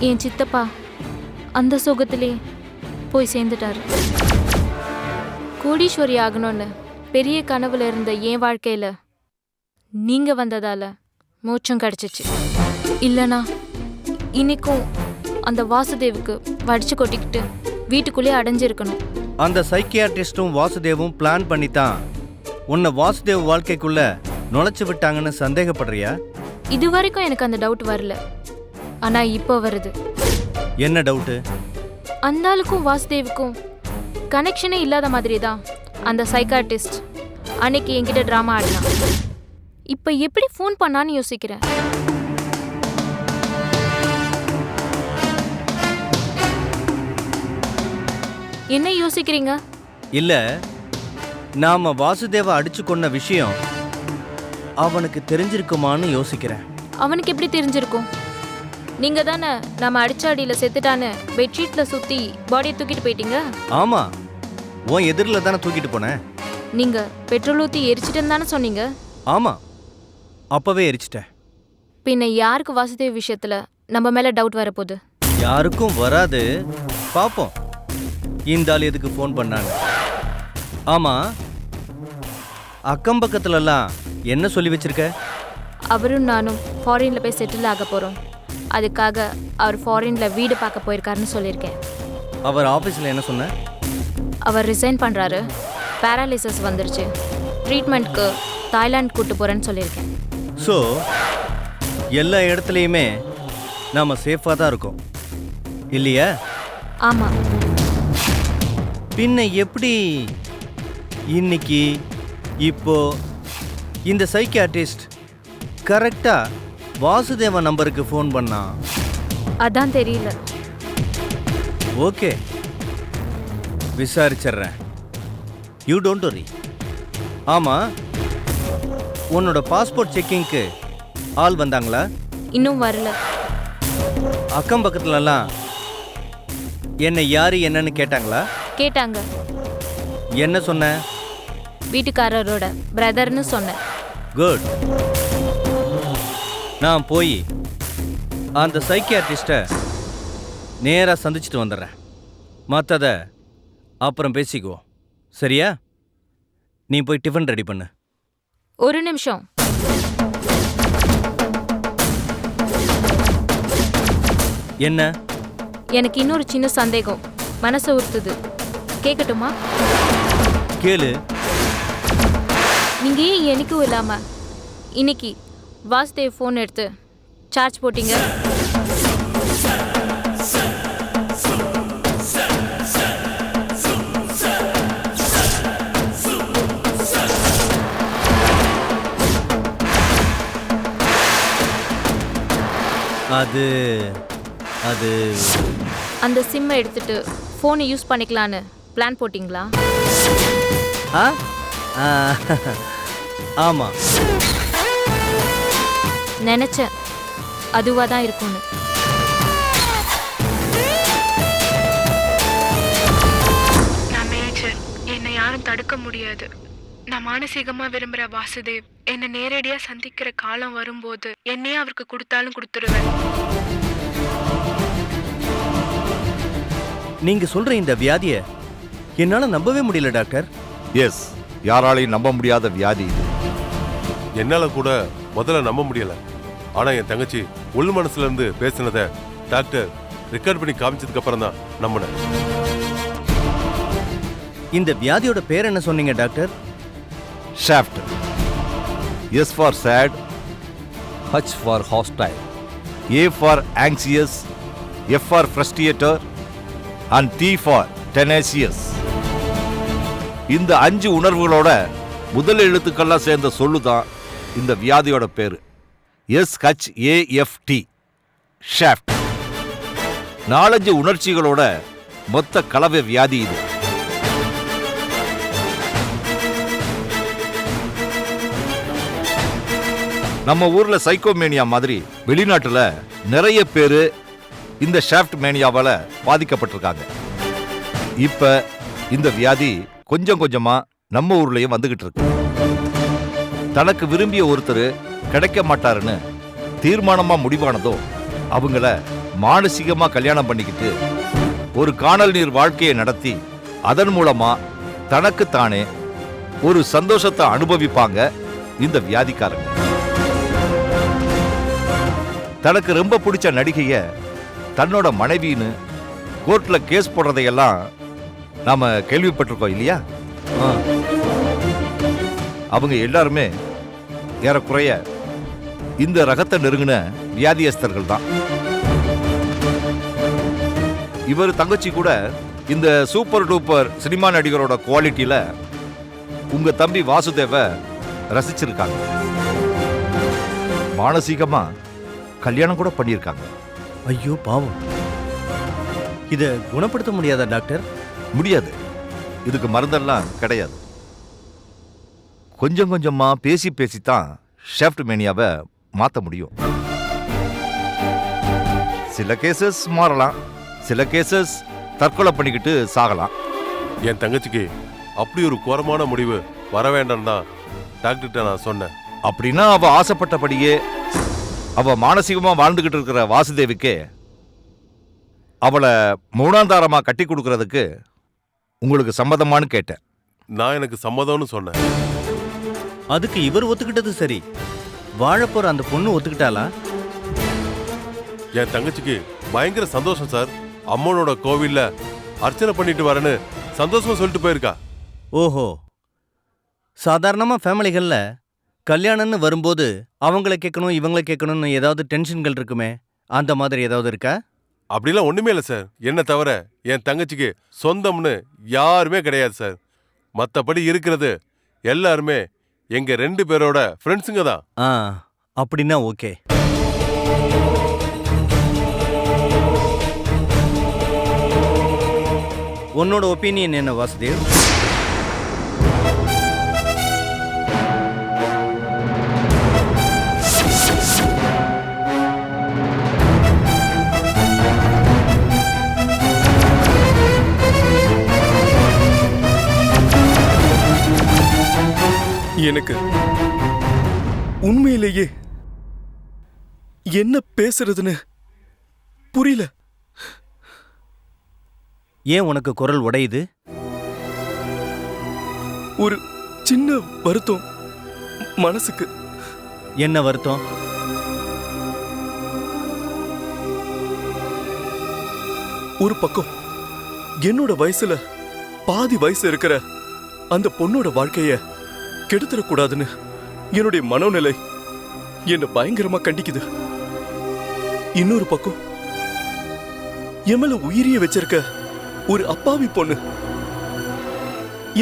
என் சித்தப்பா அந்த சுகத்திலே போய் சேர்ந்துட்டாரு. கோடீஸ்வரி ஆகணும்னு பெரிய கனவுல இருந்த என் வாழ்க்கையில் நீங்கள் வந்ததால் மோட்சம் கிடச்சிச்சு. இல்லைனா இன்னைக்கும் அந்த வாசுதேவுக்கு வடிச்சு கொட்டிக்கிட்டு வீட்டுக்குள்ளே அடைஞ்சிருக்கணும். அந்த சைக்கியாட்ரிஸ்டும் வாசுதேவும் பிளான் பண்ணித்தான் உன்னை வாசுதேவ் வாழ்க்கைக்குள்ள நுழைச்சு விட்டாங்கன்னு சந்தேகப்படுறியா? இது வரைக்கும் எனக்கு அந்த டவுட் வரல, ஆனால் இப்போ வருது. என்ன டவுட்டு? அந்த ஆளுக்கும் வாசுதேவுக்கும் கனெக்ஷனே இல்லாத மாதிரி தான் அந்த சைக்காட்டிஸ்ட் அன்னைக்கு என்கிட்ட ட்ராமா ஆடினான். இப்போ எப்படி ஃபோன் பண்ணான்னு யோசிக்கிறேன். என்ன யோசிக்கிறீங்க? இல்லை, நாம வாசுதேவை அடிச்சு கொண்ட விஷயம் அவனுக்கு தெரிஞ்சிருக்குமான்னு யோசிக்கிறேன். அவனுக்கு எப்படி தெரிஞ்சிருக்கும்? நீங்கள் தானே நம்ம அடிச்சாடியில் செத்துட்டான்னு பெட்ஷீட்டில் சுற்றி பாடியை தூக்கிட்டு போயிட்டீங்க. ஆமாம், உன் எதிரில் தானே தூக்கிட்டு போனேன். நீங்கள் பெட்ரோல் ஊற்றி எரிச்சிட்டேன்னு தானே சொன்னீங்க. ஆமாம், அப்போவே எரிச்சிட்டேன். பின்ன யாருக்கு வாசுதேவ் விஷயத்தில் நம்ம மேலே டவுட் வரப்போகுது? யாருக்கும் வராது, பார்ப்போம். இந்த ஆள் எதுக்கு ஃபோன் பண்ணாங்க? ஆமாம், அக்கம் பக்கத்துலலாம் என்ன சொல்லி வச்சிருக்க? அவரும் நானும் ஃபாரினில் போய் செட்டில் ஆக போகிறோம், அதுக்காக அவர் ஃபாரினில் வீடு பார்க்க போயிருக்காருன்னு சொல்லியிருக்கேன். அவர் ஆஃபீஸில் என்ன சொன்ன? அவர் ரிசைன் பண்ணுறாரு, பேராலிசிஸ் வந்துருச்சு, ட்ரீட்மெண்ட்க்கு தாய்லாந்து கூட்டு போகிறேன்னு சொல்லியிருக்கேன். ஸோ எல்லா இடத்துலையுமே நாம் சேஃபாக தான் இருக்கோம் இல்லையா? ஆமாம். பின்ன எப்படி இன்னைக்கு இப்போ இந்த சைக்கியாட்ரிஸ்ட் கரெக்டாக வாசுதேவ நம்பருக்கு ஃபோன் பண்ணான்? அதான் தெரியல. ஓகே, விசாரிச்சிட்றேன். You don't worry. ஆமாம், உன்னோட பாஸ்போர்ட் செக்கிங்க்கு ஆள் வந்தாங்களா? இன்னும் வரல. அக்கம் பக்கத்துலலாம் என்னை யார் என்னன்னு கேட்டாங்களா? கேட்டாங்க. என்ன சொன்ன? வீட்டுக்காரரோட பிரதர்னு சொன்னேன். குட். நான் போய் அந்த சைக்கியாட்ரிஸ்ட்டை நேராக சந்திச்சுட்டு வந்துடுறேன். மற்றதை அப்புறம் பேசிக்குவோம், சரியா? நீ போய் டிஃபன் ரெடி பண்ணு. ஒரு நிமிஷம். என்ன? எனக்கு இன்னொரு சின்ன சந்தேகம் மனசை உறுத்துது, கேட்கட்டுமா? கேளு. நீங்கள் ஏன் எனக்கும் இல்லாமல் இன்னைக்கு வாசுதேவ் ஃபோன் எடுத்து சார்ஜ் போட்டீங்க? அது அது அந்த சிம்மை எடுத்துட்டு ஃபோனை யூஸ் பண்ணிக்கலான்னு பிளான் போட்டிங்களா? ஆ ஆ, ஆமா. நினச்சேன் அதுவாக தான் இருக்கும்னு. நான் மேஜர், என்னை யாரும் தடுக்க முடியாது. நான் மானசீகமா விரும்புற வாசுதேவ் என்னை நேரடியா சந்திக்கிற காலம் வரும்போது என்னையே அவருக்கு கொடுத்தாலும் கொடுத்துருவேன். நீங்க சொல்ற இந்த வியாதியை என்னால நம்பவே முடியல டாக்டர். எஸ், யாராலையும் நம்ப முடியாத வியாதி இது. என்னால கூட முதல்ல நம்ப முடியல. ஆனா என் தங்கச்சி உள் மனசுல இருந்து பேசினத டாக்டர் ரெக்கார்ட் பண்ணி காமிச்சதுக்கு அப்புறம் தான் நம்பினேன். இந்த வியாதியோட பேர் என்ன சொன்னீங்க doctor? SHAFT. S for sad, H for hostile, A for anxious, F for frustrated and T for tenacious. இந்த 5 உணர்வுகளோட முதல் எழுத்துக்கள்லாம் சேர்ந்த சொல்லுதான் இந்த வியாதியோட பேரு. SHAFT, shaft. 4-5 உணர்ச்சிகளோட மொத்த கலவை வியாதி இது. நம்ம ஊர்ல சைக்கோமேனியா மாதிரி வெளிநாட்டுல நிறைய பேரு இந்த ஷாஃப்ட் மேனியாவால பாதிக்கப்பட்டிருக்காங்க. இப்ப இந்த வியாதி கொஞ்சம் கொஞ்சமா நம்ம ஊர்லயும் வந்துகிட்டு இருக்கு. தனக்கு விரும்பிய ஒருத்தர் கிடைக்க மாட்டாருன்னு தீர்மானமா முடிவானதோ அவங்கள மானசீகமா கல்யாணம் பண்ணிக்கிட்டு ஒரு காணல் நீர் வாழ்க்கையை நடத்தி அதன் மூலமா தனக்குத்தானே ஒரு சந்தோஷத்தை அனுபவிப்பாங்க இந்த வியாதிக்காரங்க. தனக்கு ரொம்ப பிடிச்ச நடிகைய தன்னோட மனைவின்னு கோர்ட்ல கேஸ் போடுறதையெல்லாம் நாம கேள்விப்பட்டிருக்கோம் இல்லையா? அவங்க எல்லாருமே ஏறக்குறைய இந்த ரகத்தை நெருங்கின வியாதியஸ்தர்கள் தான். இவர் தங்கச்சி கூட இந்த சூப்பர் டூப்பர் சினிமா நடிகரோட குவாலிட்டியில உங்க தம்பி வாசுதேவ ரசிச்சிருக்காங்க. மானசீகமா கல்யாணம் கூட பண்ணியிருக்காங்க. ஐயோ பாவம். இதை குணப்படுத்த முடியாதா டாக்டர்? முடியாது. இதுக்கு மருந்தெல்லாம் கிடையாது. கொஞ்சம் கொஞ்சமா பேசி பேசித்தான் ஷாஃப்ட் மேனியாவை மாற்ற முடியும். சில கேசஸ் மாறலாம், சில கேசஸ் தற்கொலை பண்ணிக்கிட்டு சாகலாம். என் தங்கச்சிக்கு அப்படி ஒரு கோரமான முடிவு வர வேண்டாம் தான் டாக்டர்கிட்ட நான் சொன்னேன். அப்படின்னா அவ ஆசைப்பட்டபடியே அவ மானசீகமா வாழ்ந்துகிட்டு இருக்கிற வாசுதேவிக்கு அவளை மூணாந்தாரமா கட்டி கொடுக்கறதுக்கு உங்களுக்கு சம்மதமானு கேட்டேன். நான் எனக்கு சம்மதம்னு சொன்னேன். அதுக்கு இவர் ஒத்துக்கிட்டது சரி, வாழப்போற அந்த பொண்ணு ஒத்துக்கிட்டாளா? என் தங்கச்சிக்கு பயங்கர சந்தோஷம் சார். அம்மனோட கோவில்ல அர்ச்சனை பண்ணிட்டு வரேன்னு சந்தோஷமா சொல்லிட்டு போயிருக்கா. ஓஹோ. சாதாரணமா ஃபேமிலிகள்ல கல்யாணம்னு வரும்போது அவங்கள கேட்கணும் இவங்கள கேட்கணும்னு ஏதாவது டென்ஷன்கள் இருக்குமே, அந்த மாதிரி ஏதாவது இருக்கா? அப்படிலாம் ஒண்ணுமே இல்லை சார். என்ன தவிர என் தங்கச்சிக்கு சொந்தம்னு யாருமே கிடையாது சார். மற்றபடி இருக்கிறது எல்லாருமே எங்க 2 பேரோட ஃப்ரெண்ட்ஸுங்க தான். அப்படின்னா ஓகே. உன்னோட ஒப்பீனியன் என்ன வாசுதேவ்? எனக்கு உண்மையிலேயே என்ன பேசுறதுன்னு புரியல. ஏன் உனக்கு குரல் உடையுது? ஒரு சின்ன வருத்தம் மனசுக்கு. என்ன வருத்தம்? ஒரு பக்கம் என்னோட வயசுல பாதி வயசு இருக்கிற அந்த பொண்ணோட வாழ்க்கைய கெடுத்துடக்கூடாதுன்னு என்னுடைய மனோநிலை என்ன பயங்கரமா கண்டிக்குது. இன்னொரு பக்கம் என் மேல உயிரிய வச்சிருக்க ஒரு அப்பாவி பொண்ணு,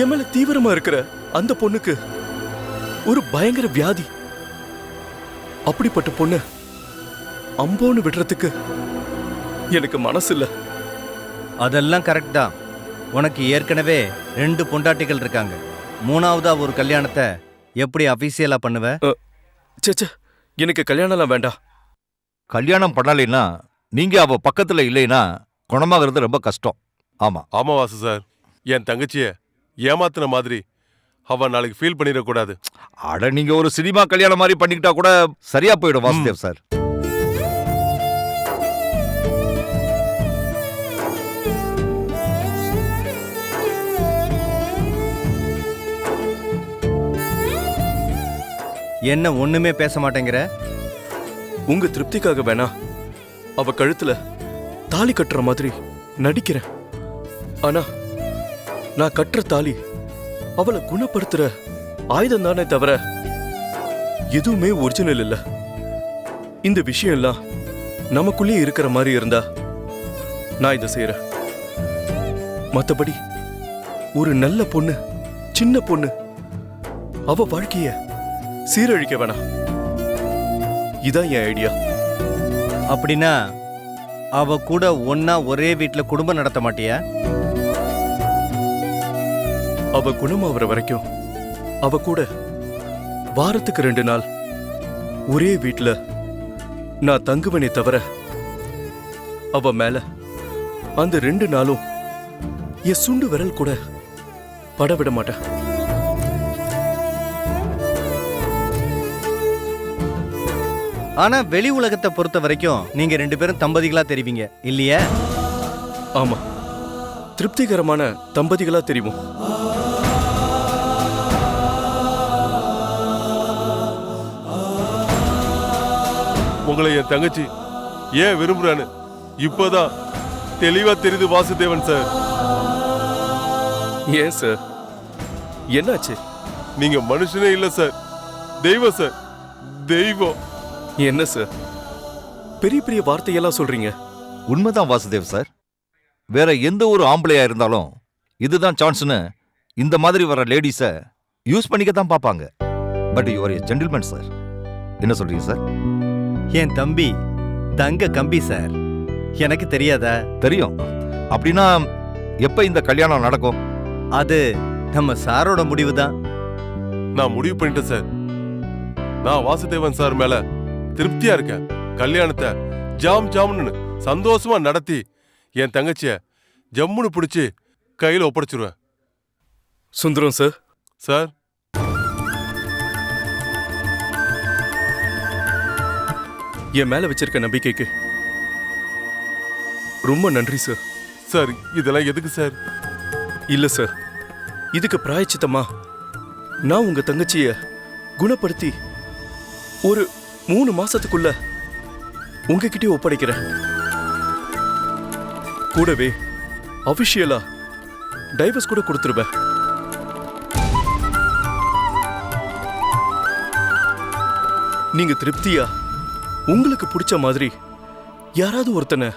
என் மேல தீவிரமா இருக்கிற அந்த பொண்ணுக்கு ஒரு பயங்கர வியாதி. அப்படிப்பட்ட பொண்ணு அம்போன்னு விடுறதுக்கு எனக்கு மனசு இல்ல. அதெல்லாம் கரெக்ட் தான். உனக்கு ஏற்கனவே 2 பொண்டாட்டிகள் இருக்காங்க. 3ஆவதா ஒரு கல்யாணத்தை எப்படி அபிஷியலா பண்ணுவ? சேச்சே, எனக்கு கல்யாணம்லாம் வேண்டாம். கல்யாணம் பண்ணலைன்னா நீங்க அவ பக்கத்துல இல்லைன்னா குணமாகிறது ரொம்ப கஷ்டம். ஆமா. ஆமா வாசு சார், என் தங்கச்சிய ஏமாத்துன மாதிரி அவ நாளைக்கு ஃபீல் பண்ணிடக்கூடாது. அட நீங்க ஒரு சினிமா கல்யாணம் மாதிரி பண்ணிக்கிட்டா கூட சரியா போயிடும் வாசுதேவ் சார். என்ன ஒண்ணுமே பேச மாட்டேங்கிற? உங்க திருப்திக்காக வேணா அவ கழுத்துல தாலி கட்டுற மாதிரி நடிக்கிறேன். ஆனா நான் கட்டுற தாலி அவளை குணப்படுத்துற ஆயுதம் தானே தவிர எதுவுமே ஒரிஜினல் இல்ல. இந்த விஷயம் எல்லாம் நமக்குள்ளேயே இருக்கிற மாதிரி இருந்தா நான் இதை செய்யறேன். மத்தபடி ஒரு நல்ல பொண்ணு, சின்ன பொண்ணு, அவ வாழ்க்கைய சீரழிக்க வேணாம். இதான் என் ஐடியா. அப்படின்னா அவ கூட ஒன்னா ஒரே வீட்டுல குடும்பம் நடத்த மாட்டியா? அவ குணமாகற வரைக்கும் அவ கூட வாரத்துக்கு 2 நாள் ஒரே வீட்டுல நான் தங்குவனே தவிர அவ மேல அந்த 2 நாளும் என் சுண்டு விரல் கூட படவிட மாட்டேன். ஆனா வெளி உலகத்தை பொறுத்த வரைக்கும் நீங்க 2 பேரும் தம்பதிகளா தெரிவிங்க இல்லையா? ஆமா, திருப்திகரமான தம்பதிகளா தெரியும். உங்களை என் தங்கச்சி ஏன் விரும்புறான்னு இப்பதான் தெளிவா தெரியுது வாசுதேவன் சார். ஏன் சார், என்னாச்சு? நீங்க மனுஷனே இல்ல சார், தெய்வம் சார், தெய்வம். என்ன சார் பெரிய பெரிய வார்த்தையெல்லாம் சொல்றீங்க? உண்மைதான் வாசுதேவ் சார். வேற எந்த ஒரு ஆம்பளையா இருந்தாலும் இதுதான் சான்ஸ்னு இந்த மாதிரி வர லேடிஸை யூஸ் பண்ணிக்க தான் பார்ப்பாங்க. But your a gentleman sir. என்ன சொல்றீங்க சார்? என் தம்பி தங்க கம்பி சார். எனக்கு தெரியாதா? தெரியும். அப்படின்னா எப்ப இந்த கல்யாணம் நடக்கும்? அது நம்ம சாரோட முடிவு தான். நான் முடிவு பண்ணிட்டேன் சார். நான் வாசுதேவன் சார் மேல திருப்தியா இருக்கேன். கல்யாணத்தை ஜாம் ஜாம்னு சந்தோஷமா நடத்தி என் தங்கச்சிய ஜம்முன்னு பிடிச்சி கையில ஒப்படைச்சிருவேன். சுந்தரம் சார். சார், என் மேல வச்சிருக்க நம்பிக்கைக்கு ரொம்ப நன்றி சார். சார் இதெல்லாம் எதுக்கு சார்? இல்ல சார், இதுக்கு பிராயச்சித்தமா நான் உங்க தங்கச்சிய குணப்படுத்தி ஒரு 3 மாசத்துக்குள்ள உங்ககிட்டயே ஒப்படைக்கிறேன். கூடவே அபிஷியலா டைவர்ஸ் கூட கொடுத்துருவேன். நீங்க திருப்தியா உங்களுக்கு பிடிச்ச மாதிரி யாராவது ஒருத்தனை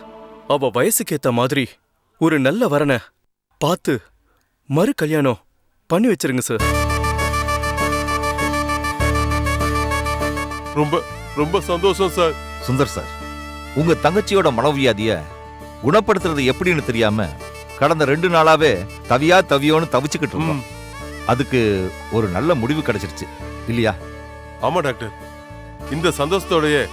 அவ வயசுக்கு ஏத்த மாதிரி ஒரு நல்ல வரனை பார்த்து மறு கல்யாணம் பண்ணி வச்சிருங்க சார். ரொம்ப ரொம்ப சந்தோஷம் சார். சுந்தர் சார், உங்க தங்கச்சியோட மனோவியாதிய குணப்படுத்துறது எப்படின்னு தெரியாம கடந்த 2 நாளாவே தவியோன்னு தவிச்சுக்கிட்டு இருக்கோம். அதுக்கு ஒரு நல்ல முடிவு கிடைச்சிருச்சு இல்லையா? ஆமா டாக்டர், இந்த சந்தோஷத்தோடயே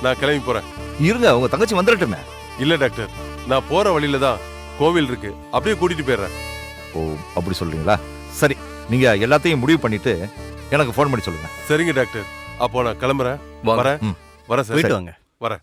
நான் கிளம்பி போறேன். இருங்க, உங்க தங்கச்சி வந்துடட்டுமே. இல்ல டாக்டர், நான் போற வழியில தான் கோவில் இருக்கு, அப்படியே கூட்டிட்டு போயிடுறேன். ஓ, அப்படி சொல்றீங்களா? சரி, நீங்க எல்லாத்தையும் முடிவு பண்ணிட்டு எனக்கு ஃபோன் பண்ணி சொல்லுங்க. சரிங்க டாக்டர், அப்போ நான் கிளம்புறேன். வாங்க. வரேன் வரேன் சார். போயிட்டு வாங்க. வரேன்.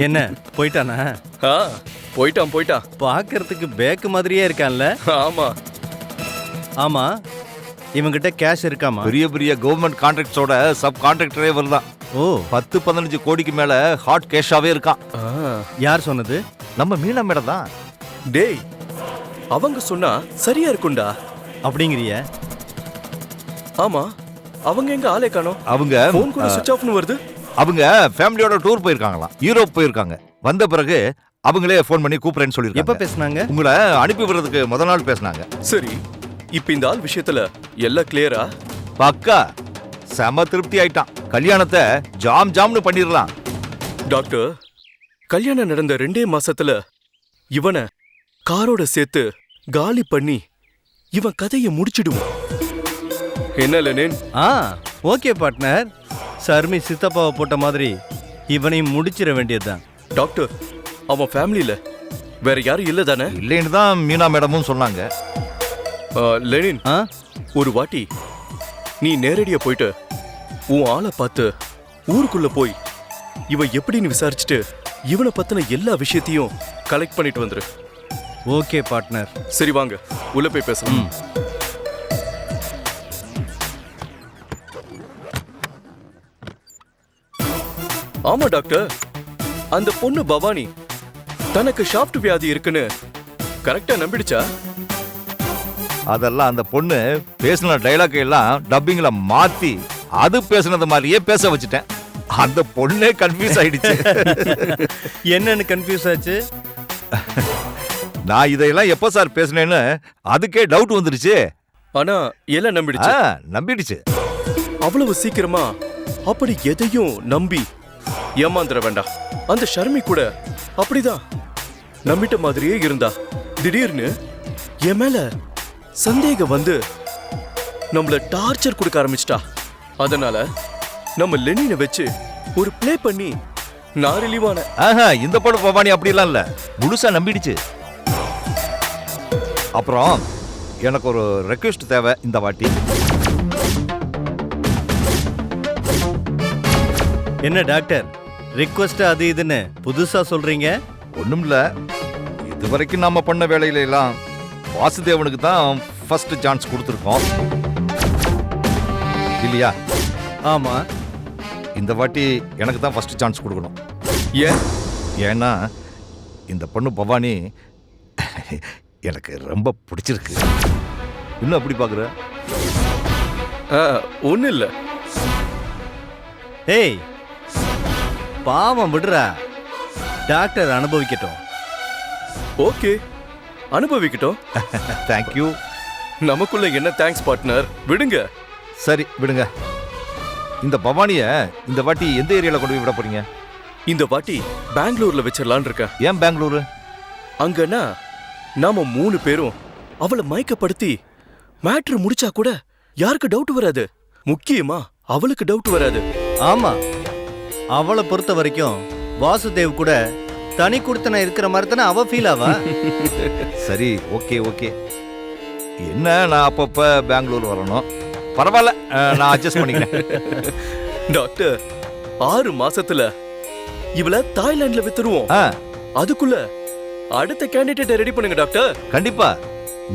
என்ன போயிட்டானா? ஆ, போயிட்டான். பார்க்கறதுக்கு பேக்கு மாதிரியே இருக்கான்ல? ஆமா. ஆமா, இவங்கிட்ட கேஷ் இருக்காமா? பெரிய பெரிய கவர்மெண்ட் கான்ட்ராக்ட்ஸோட சப் கான்ட்ராக்டரே வரலாம். ஓ, 10-15 கோடிக்கு மேல ஹாட் கேஷாவே இருக்கான். ஆ, யார் சொன்னது? நம்ம மீனா மேடம் தான். டேய் அவங்க சொன்னா சரியா இருக்கும்டா. அப்படிங்கிறிய? ஆமா, அவங்க எங்க ஆளே காணோம். அவங்க போன் கூட சுவிட்ச் ஆஃப்னு வருது. அவங்க ஃபேமிலியோட டூர் போயிருக்காங்களாம், யூரோப் போயிருக்காங்க. வந்த பிறகு அவங்களே ஃபோன் பண்ணி கூப்பிடுறேன்னு எப்ப சொல்லிருக்காங்க. பேசுனாங்க? உங்களை அனுப்பி விடுறதுக்கு முத நாள் பேசினாங்க. சரி, இப்ப இந்த ஆள் விஷயத்துல எல்லாம் கிளியரா? பக்கா செம திருப்தி ஆயிட்டான். கல்யாணத்தை ஜாம்னு பண்ணிடலாம். டாக்டர், கல்யாணம் நடந்த 2 மாசத்துல இவனை காரோட சேர்த்து காலி பண்ணி இவன் கதையை முடிச்சிடுவான். என்ன லெனின்? ஆ, ஓகே பார்ட்னர். சர்மி சித்தப்பாவை போட்ட மாதிரி இவனையும் முடிச்சிட வேண்டியதுதான். டாக்டர், அவன் ஃபேமிலியில வேற யாரும் இல்ல தானே? இல்லைன்னு தான் மீனா மேடமும் சொன்னாங்க. லெனின், ஆ, ஒரு வாட்டி நீ நேரடியா போயிட்டு உன் ஆளை பார்த்து ஊருக்குள்ள போய் இவன் எப்படின்னு விசாரிச்சுட்டு இவனை பத்தின எல்லா விஷயத்தையும் கலெக்ட் பண்ணிட்டு வந்துரு. Okay partner. சரி வாங்க, உள்ள போய் பேசலாம். ம். ஆமா டாக்டர், அந்த பொண்ணு பவானி தனக்கு ஷாஃப்ட் வியாதி இருக்குன்னு கரெக்டா நம்பிடுச்சா? அதெல்லாம் அந்த பொண்ணு பேசின டைலாக் எல்லாம் டப்பிங்ல மாத்தி அது பேசுனது மாதிரியே பேச வச்சுட்டேன். அந்த பொண்ணே கன்ஃபியூஸ் ஆயிடுச்சு. என்னன்னு கன்ஃபியூஸ் ஆச்சு? நான் இதையெல்லாம் எப்ப சார் பேசினேன்னு அதுக்கே டவுட் வந்துருச்சு. ஆனா எல்லாம் நம்பிடுச்சு. நம்பிடுச்சு. அவ்வளவு சீக்கிரமா அப்படி எதையும் நம்பி ஏமாந்துட வேண்டாம். அந்த ஷர்மி கூட அப்படிதான் நம்பிட்ட மாதிரியே இருந்தா. திடீர்னு என் மேல சந்தேகம் வந்து நம்மள டார்ச்சர் கொடுக்க ஆரம்பிச்சிட்டா. அதனால நம்ம லெனினை வச்சு ஒரு ப்ளே பண்ணி நான் ரிலீவ் ஆனேன். இந்த பொண்ணு பவானி அப்படிலாம் இல்ல, முழுசா நம்பிடுச்சு. அப்புறம் எனக்கு ஒரு ரெக்வெஸ்ட் தேவை இந்த வாட்டி. என்ன டாக்டர், ரிக்வெஸ்ட் அது இதுன்னு புதுசா சொல்றீங்க? ஒண்ணும் இல்ல, இது வரைக்கும் நாம பண்ண வேலையில எல்லாம் வாசுதேவனுக்கு தான் ஃபர்ஸ்ட் சான்ஸ் கொடுத்துருக்கோம் இல்லையா? ஆமா. இந்த வாட்டி எனக்கு தான் ஃபர்ஸ்ட் சான்ஸ் கொடுக்கணும். ஏன்? ஏன்னா இந்த பொண்ணு பவானி எனக்கு ரொம்ப பிடிச்சிருக்கு. இன்னும் அப்படி பாக்குற? ஒன்னும் இல்ல. ஏய், பாவம் விடுறா, டாக்டர் அனுபவிக்கட்டும். ஓகே, அனுபவிக்கட்டும். தேங்க்யூ. நமக்குள்ள என்ன தேங்க்ஸ் பார்ட்னர், விடுங்க. சரி விடுங்க. இந்த பவானிய இந்த வாட்டி எந்த ஏரியால கொண்டு போய் விட போறீங்க? இந்த வாட்டி பெங்களூர்ல வச்சிடலான் இருக்கேன். ஏன் பெங்களூரு? அங்கன்னா நாம 3 பேரும் அவளை மயக்கப்படுத்தி மேட்ரு முடிச்சா கூட யாருக்கு டவுட் வராது. முக்கியமா அவளுக்கு டவுட் வராது. ஆமா, அவளை பொறுத்த வரைக்கும் வாசுதேவ் கூட தனி கொடுத்தன இருக்கிற மாதிரி தானே அவ ஃபீல் ஆவா. சரி, ஓகே ஓகே. என்ன, நான் அப்பப்ப பெங்களூர் வரணும். பரவாயில்ல, நான் அட்ஜஸ்ட் பண்ணிக்கிறேன். டாக்டர், 6 மாசத்துல இவள தாய்லாந்துல வித்துருவோம். அதுக்குள்ள அடுத்த கேண்டிடேட் ரெடி பண்ணுங்க டாக்டர். கண்டிப்பா.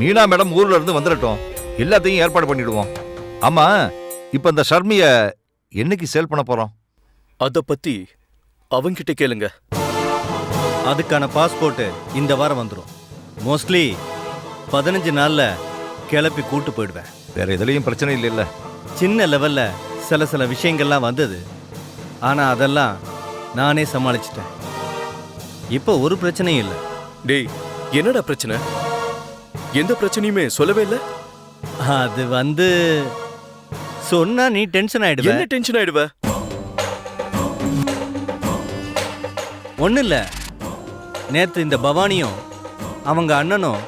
மீனா மேடம் ஊர்ல இருந்து வந்துடட்டும், எல்லாத்தையும் ஏற்பாடு பண்ணிடுவோம். ஆமா, இப்ப இந்த ஷர்மிய என்னைக்கு சேல் பண்ண போறோம்? அத பத்தி அவங்கிட்ட கேளுங்க. அதுக்கான பாஸ்போர்ட் இந்த வாரம் வந்துடும். மோஸ்ட்லி 15 நாள்ல கிளப்பி கூட்டு போயிடுவேன். வேற எதுலயும் பிரச்சனை இல்லைல்ல? சின்ன லெவல்ல சில விஷயங்கள்லாம் வந்தது, ஆனா அதெல்லாம் நானே சமாளிச்சிட்டேன். இப்போ ஒரு பிரச்சனையும் இல்லை. டேய், என்னடா பிரச்சனை? எந்த பிரச்சனையுமே சொல்லவே இல்ல. அது சொன்னா நீ டென்ஷன் ஆயிடுவ. என்ன டென்ஷன் ஆயிடுவ? ஒன்றும் இல்லை, நேற்று இந்த பவானியும் அவங்க அண்ணனும்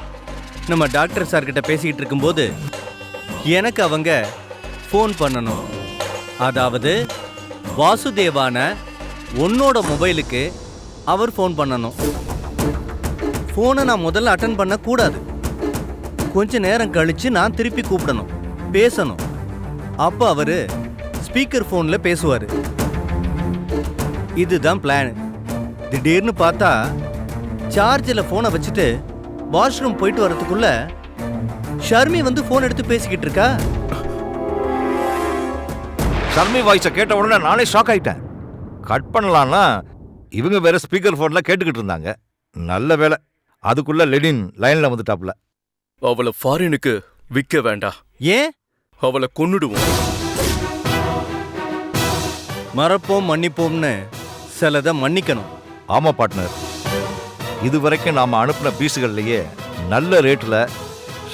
நம்ம டாக்டர் சார்கிட்ட பேசிக்கிட்டு இருக்கும்போது எனக்கு அவங்க ஃபோன் பண்ணணும். அதாவது வாசுதேவான உன்னோட மொபைலுக்கு அவர் ஃபோன் பண்ணணும். ஃபோனை நான் முதல்ல அட்டன் பண்ணக்கூடாது. கொஞ்ச நேரம் கழித்து நான் திருப்பி கூப்பிடணும், பேசணும். அப்போ அவர் ஸ்பீக்கர் ஃபோனில் பேசுவார். இதுதான் பிளான். திடீர்னு பார்த்தா சார்ஜில் ஃபோனை வச்சுட்டு வாஷ்ரூம் போயிட்டு வரதுக்குள்ள ஷர்மி வந்து போன் எடுத்து பேசிக்கிட்டு இருக்கா. ஷர்மி வாய்ஸை கேட்ட உடனே நானே ஷாக் ஆயிட்டேன். கட் பண்ணலான்னா இவங்க வேற ஸ்பீக்கர் ஃபோன்ல கேட்டுக்கிட்டு இருந்தாங்க. நல்ல வேலை, அதுக்குள்ள லெனின் லைன்ல வந்துட்டாப்ல. அவளை ஃபாரினுக்கு விற்க வேண்டாம். ஏன்? அவளை கொன்னுடுவோம். மறப்போம் மன்னிப்போம்னு சிலதை மன்னிக்கணும். ஆமா பார்ட்னர், இதுவரைக்கும் நாம அனுப்பின பீஸுகள்லயே நல்ல ரேட்ல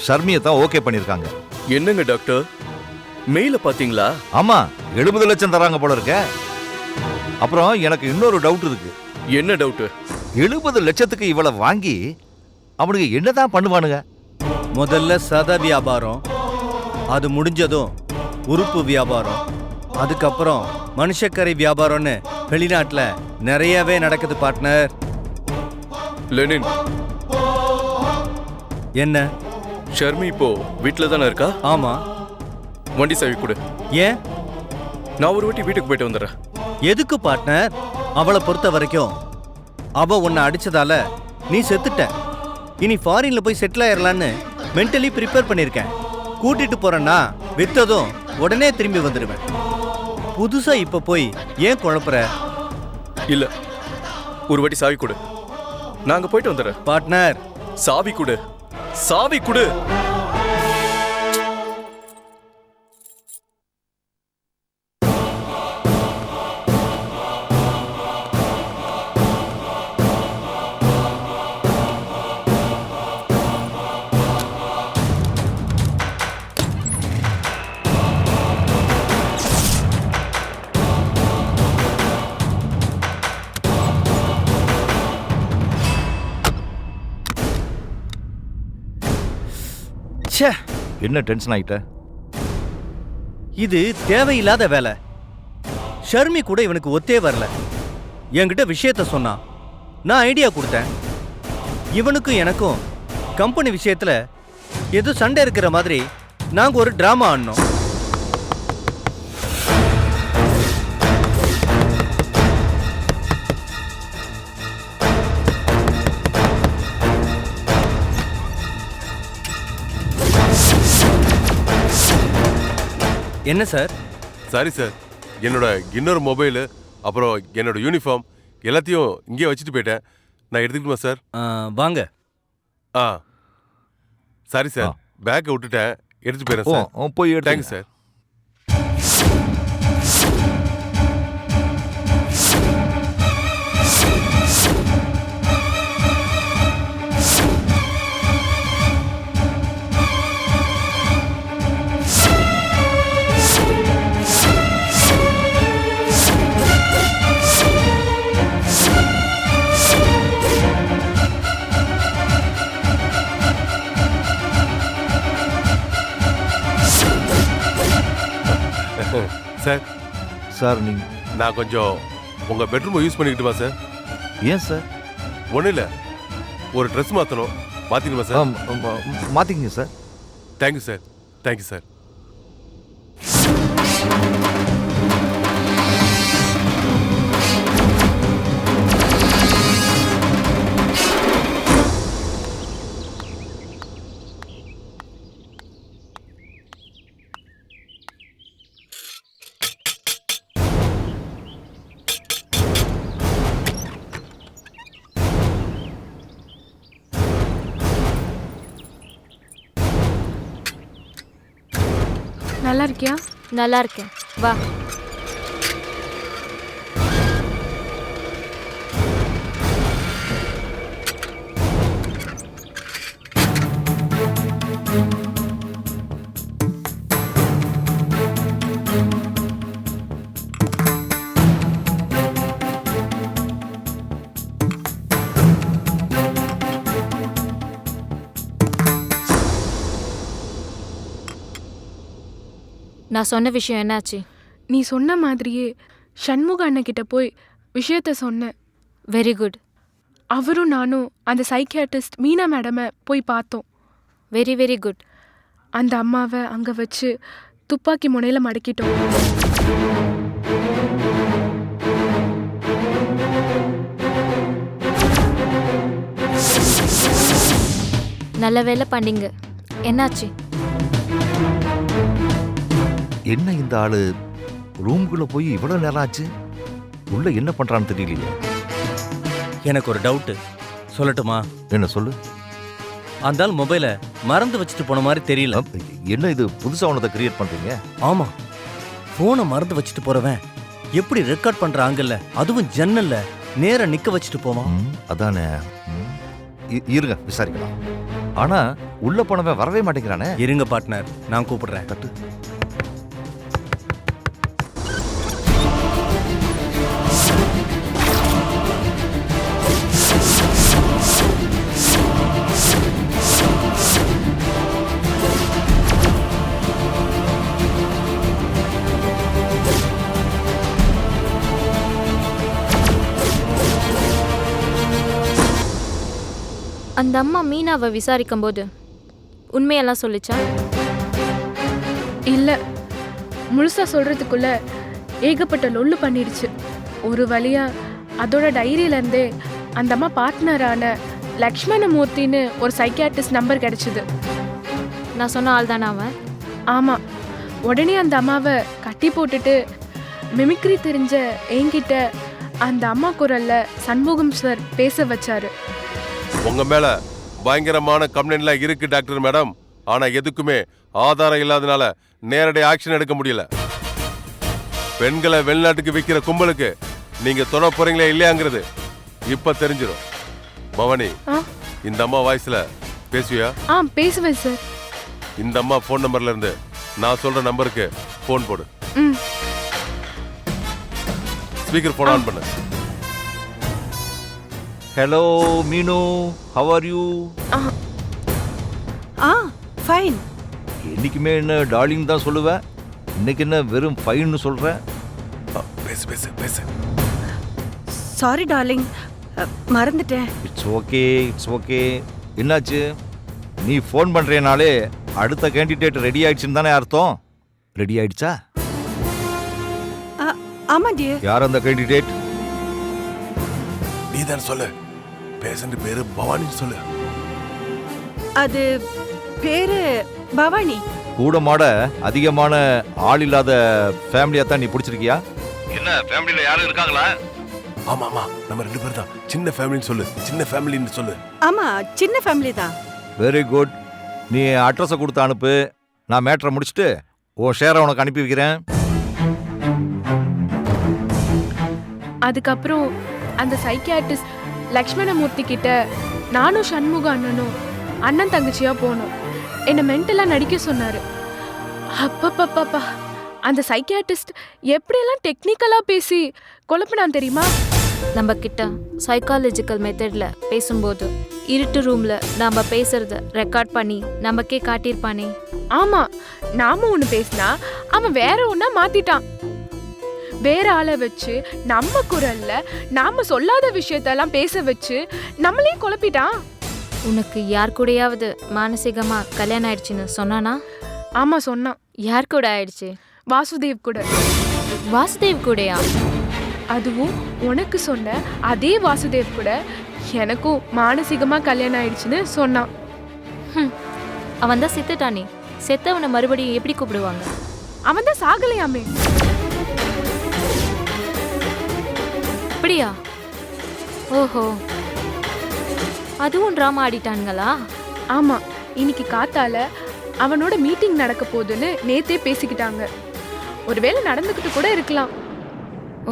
ஷர்மியை தான் ஓகே பண்ணிருக்காங்க. என்னங்க டாக்டர், மெயில பாத்தீங்களா? ஆமா, 70 லட்சம் தராங்க போல இருக்க. அப்புறம் எனக்கு இன்னொரு டவுட் இருக்கு. என்ன டவுட்? 70 லட்சத்துக்கு இவளை வாங்கி அவனுக்கு என்னதான் பண்ணுவானுங்க? முதல்ல சத வியாபாரம், அது முடிஞ்சதும் உறுப்பு வியாபாரம், அதுக்கப்புறம் மனுஷக்கரை வியாபாரம்னு வெளிநாட்டுல நிறையவே நடக்குது பார்ட்னர். லெனின், என்ன? ஷர்மி இப்போ வீட்டில் தானே இருக்கா? ஆமா. வண்டி சாவி கொடு. ஏன்? நான் ஒரு வாட்டி வீட்டுக்கு போயிட்டு வந்துடுறேன். எதுக்கு பார்ட்னர்? அவளை பொறுத்த வரைக்கும் அவ உன்னை அடிச்சதால நீ செத்துட்ட. இனி ஃபாரின்ல போய் செட்டில் ஆயிரலான்னு மென்டலி ப்ரிப்பேர் பண்ணியிருக்கேன். கூட்டிட்டு போறேன்னா வித்ததும் உடனே திரும்பி வந்துடுவேன். புதுசா இப்ப போய் ஏன் குழப்புற? இல்ல, ஒரு வாட்டி சாவி கொடு, நாங்க போயிட்டு வந்துடுறேன். பார்ட்னர், சாவி கொடு, சாவி கொடு. ச்சே, என்ன டென்ஷன் ஆயிட்ட? இது தேவையில்லாத வேலை. ஷர்மி கூட இவனுக்கு ஒத்தே வரல. என்கிட்ட விஷயத்த சொன்னான், நான் ஐடியா கொடுத்தேன். இவனுக்கும் எனக்கும் கம்பெனி விஷயத்துல ஏதோ சண்டை இருக்கிற மாதிரி நாங்க ஒரு டிராமா ஆடினோம். என்ன சார்? சாரி சார், என்னோட இன்னொரு மொபைலு அப்புறம் என்னோட யூனிஃபார்ம் எல்லாத்தையும் இங்கேயே வச்சுட்டு போயிட்டேன். நான் எடுத்துக்கிட்டுமா சார்? வாங்க. ஆ சாரி சார், பேக்கை விட்டுட்டேன், எடுத்துட்டு போயிடுறேன் சார். போய் தேங்க்ஸ் சார். சார், சார் நீங்க நான் கொஞ்சம் உங்கள் பெட்ரூமை யூஸ் பண்ணிக்கிட்டுமா சார்? ஏன் சார்? ஒன்றும் இல்லை, ஒரு ட்ரெஸ் மாற்றணும், மாற்றிக்கணுமா சார்? மாத்திக்கங்க sir. Thank you sir, thank you sir. நல்லா இருக்கியா? நல்லா இருக்கேன், வா. நான் சொன்ன விஷயம் என்னாச்சு? நீ சொன்ன மாதிரியே சண்முக அண்ணக்கிட்ட போய் விஷயத்த சொன்னேன். Very good. அவரும் நானும் அந்த சைக்கியாட்ரிஸ்ட் மீனா மேடமை போய் பார்த்தோம். Very very good. அந்த அம்மாவை அங்கே வச்சு துப்பாக்கி முனையில் மடக்கிட்டோம். நல்ல வேலை பண்ணீங்க. என்னாச்சு? என்ன இந்த ஆளு ரூமுக்குள்ள போய் இவ்வளவு நேரம் ஆச்சு? உள்ள என்ன பண்றான்னு தெரியலையே. எனக்கு ஒரு டவுட்டு சொல்லட்டுமா? என்ன சொல்லு. அந்த ஆள் மொபைலை மறந்து வச்சுட்டு போன மாதிரி தெரியல. என்ன இது புதுசா ஒன்றதை கிரியேட் பண்றீங்க? ஆமா, போனை மறந்து வச்சுட்டு போறவன் எப்படி ரெக்கார்ட் பண்ற ஆங்கல்ல, அதுவும் ஜன்னல்ல நேரா நிக்க வச்சுட்டு போவான். அதானே. இருங்க விசாரிக்கலாம். ஆனா உள்ள போனவன் வரவே மாட்டேங்கிறானே. இருங்க பார்ட்னர், நான் கூப்பிடுறேன். தட்டு. அந்த அம்மா மீனாவை விசாரிக்கும் போது உண்மையெல்லாம் சொல்லிச்சா? இல்லை, முழுசா சொல்றதுக்குள்ள ஏகப்பட்ட லொல்லு பண்ணிடுச்சு. ஒரு வழியா அதோட டைரியிலேருந்தே அந்த அம்மா பார்ட்னரான லக்ஷ்மணமூர்த்தின்னு ஒரு சைக்கியாட்ரிஸ்ட் நம்பர் கிடைச்சிது. நான் சொன்ன ஆள் தானே அவன்? ஆமாம். உடனே அந்த அம்மாவை கட்டி போட்டுட்டு மிமிக்ரி தெரிஞ்ச என்கிட்ட அந்த அம்மா குரல்ல சண்முகம் சார் பேச வச்சாரு. உங்க மேல பயங்கரமான கம்ப்ளைண்ட்லாம் இருக்கு டாக்டர் மேடம். ஆனா எதுக்குமே ஆதாரம் இல்லாதனால நேரடி ஆக்ஷன் எடுக்க முடியல. பெண்களை வெளிநாட்டுக்கு விற்கிற கும்பலுக்கு நீங்க தொட போறீங்களே இல்லையாங்கிறது இப்ப தெரிஞ்சிடும். பவானி, இந்த அம்மா வாய்ஸ்ல பேசுவியா? பேசுவேன் சார். இந்த அம்மா போன் நம்பர்ல இருந்து நான் சொல்ற நம்பருக்கு போன் போடு. ஸ்பீக்கர் போன் ஆன் பண்ணு. ஹலோ மீனு, ஹவ் ஆர் யூ? ஃபைன். என்னைக்குமே என்ன டார்லிங் தான் சொல்லுவேன், இன்னைக்கு என்ன வெறும் ஃபைன்னு சொல்றேன்? பேசு பேசு பேசு. சாரி டார்லிங், மறந்துட்டேன். It's okay, it's okay. என்னாச்சு? நீ ஃபோன் பண்றேனாலே அடுத்த கேண்டிடேட் ரெடி ஆயிடுச்சுன்னு தானே அர்த்தம். ரெடி ஆயிடுச்சா? ஆமா டியர். யார் அந்த கேண்டிடேட்? நீ தான் சொல்லு. பேஷண்ட் பேரு பவானி சொல்லு. அது பேரு பவானி. கூட மாட அதிகமான ஆள் இல்லாத ஃபேமிலியா தான் நீ பிடிச்சிருக்கியா? என்ன ஃபேமிலில யாரும் இருக்காங்களா? ஆமா ஆமா, நம்ம 2 பேர் தான். சின்ன ஃபேமிலின்னு சொல்லு. சின்ன ஃபேமிலின்னு சொல்லு. ஆமா, சின்ன ஃபேமிலி தான். Very good. நீ அட்ரஸை கொடுத்து அனுப்பு. நான் மேட்ரை முடிச்சுட்டு உன் ஷேரை உனக்கு அனுப்பி வைக்கிறேன். அதுக்கப்புறம் அந்த சைக்கியாட்ரிஸ்ட் லக்ஷ்மணமூர்த்தி கிட்ட நானும் சண்முக அண்ணனும் அண்ணன் தங்கச்சியா போனோம். என்னை மென்டலாக நடிக்க சொன்னாரு. அப்பப்பப்பா, அந்த சைக்கியாட்ரிஸ்ட் எப்படியெல்லாம் டெக்னிக்கலாக பேசி குழப்பினான் தெரியுமா? நம்ம கிட்ட சைக்காலஜிக்கல் மெத்தட்ல பேசும்போது இருட்டு ரூம்ல நாம பேசுறத ரெக்கார்ட் பண்ணி நமக்கே காட்டியிருப்பானே. ஆமா, நாம ஒன்று பேசினா அவன் வேற ஒன்னா மாத்திட்டான். வேற ஆளை வச்சு நம்ம குரல்ல நாம சொல்லாத விஷயத்தெல்லாம் பேச வச்சு நம்மளையும் குழப்பிட்டான். உனக்கு யார் கூடயாவது மானசீகமா கல்யாணம் ஆயிடுச்சுன்னு சொன்னானா? ஆமா சொன்னான். யார் கூட ஆயிடுச்சு? வாசுதேவ் கூட. வாசுதேவ் கூடயா? அதுவும் உனக்கு சொன்ன அதே வாசுதேவ் கூட எனக்கும் மானசீகமா கல்யாணம் ஆயிடுச்சுன்னு சொன்னான். அவன் தான் செத்துட்டானே. செத்தவனை மறுபடியும் எப்படி கூப்பிடுவாங்க? அவன் தான் சாகலையாமே. அப்படியா? ஓஹோ, அதுவும் டிராமா ஆடிட்டானுங்களா? ஆமா, இன்னைக்கு காத்தால அவனோட மீட்டிங் நடக்க போகுதுன்னு நேத்தே பேசிக்கிட்டாங்க. ஒருவேளை நடந்துக்கிட்டு கூட இருக்கலாம்.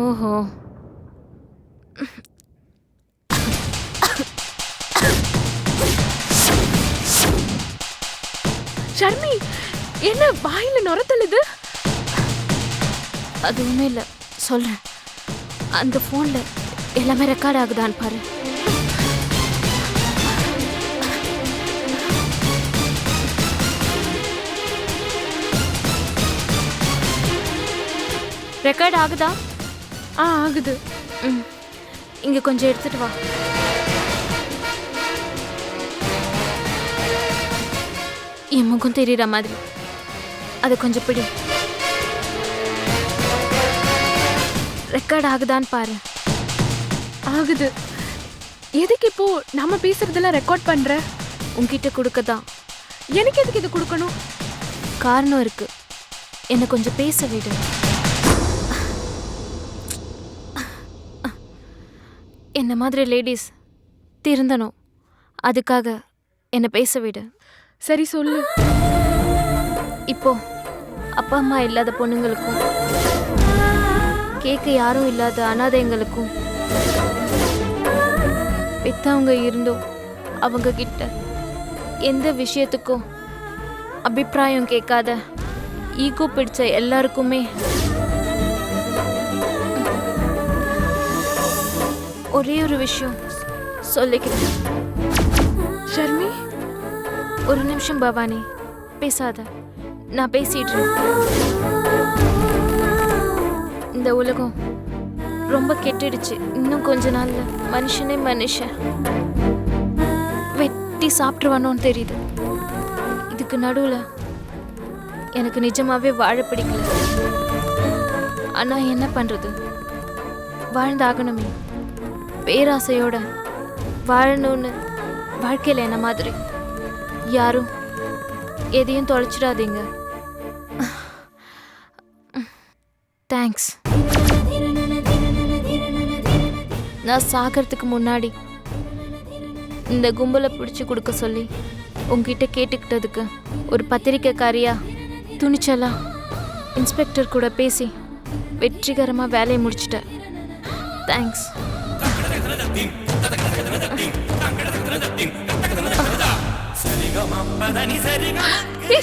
ஓஹோ. ஷர்மி, என்ன வாயில நுரத்தழுது? அது ஒன்றும் இல்லை, சொல்றேன். அந்த ஃபோன்ல எல்லாமே ரெக்கார்ட் ஆகுதான்னு பாரு. ரெக்கார்ட் ஆகுதா? ஆகுது. இங்க கொஞ்சம் எடுத்துட்டு வா. என் முகம் தெரியுற மாதிரி அது கொஞ்சம் பிடி. ரெக்கார்ட் ஆகுதான்னு பாரு. ஆகுது. எதுக்கு இப்போ நம்ம பேசுறதெல்லாம் ரெக்கார்ட் பண்ற? உன்கிட்ட கொடுக்கதான். எனக்கு எதுக்கு இது கொடுக்கணும்? காரணம் இருக்கு. என்னை கொஞ்சம் பேச விடு. என்ன மாதிரி லேடிஸ் திருந்தணும். அதுக்காக என்னை பேச விடு. சரி சொல்லு. இப்போ அப்பா அம்மா இல்லாத பொண்ணுங்களுக்கும் கேட்க யாரும் இல்லாத அனாதைங்களுக்கும் பெத்தவங்க இருந்தும் அவங்க கிட்ட எந்த விஷயத்துக்கும் அபிப்பிராயம் கேட்காத ஈகோ பிடிச்ச எல்லாருக்குமே ஒரே ஒரு விஷயம் சொல்லிக்கிறேன். ஷர்மி, ஒரு நிமிஷம் பவானி, பேசாத. நான் பேசிடுறேன். இந்த உலகம் ரொம்ப கெட்டுடுச்சு. இன்னும் கொஞ்ச நாள்ல மனுஷனே மனுஷன் வெட்டி சாப்பிட்டுருவானோன்னு தெரியுது. இதுக்கு நடுவுல எனக்கு நிஜமாவே வாழ பிடிக்கல. ஆனா என்ன பண்றது, வாழ்ந்தாகணுமே. பேராசையோட வாழணும்னு வாழ்க்கையில என்ன மாதிரி யாரும் எதையும் தொலைச்சிடாதீங்க. தேங்க்ஸ். நான் சாகிறதுக்கு முன்னாடி இந்த கும்பலை பிடிச்சி கொடுக்க சொல்லி உங்ககிட்ட கேட்டுக்கிட்டதுக்கு ஒரு பத்திரிக்கைக்காரியா துணிச்சலா இன்ஸ்பெக்டர் கூட பேசி வெற்றிகரமாக வேலையை முடிச்சிட்டேன். Thanks.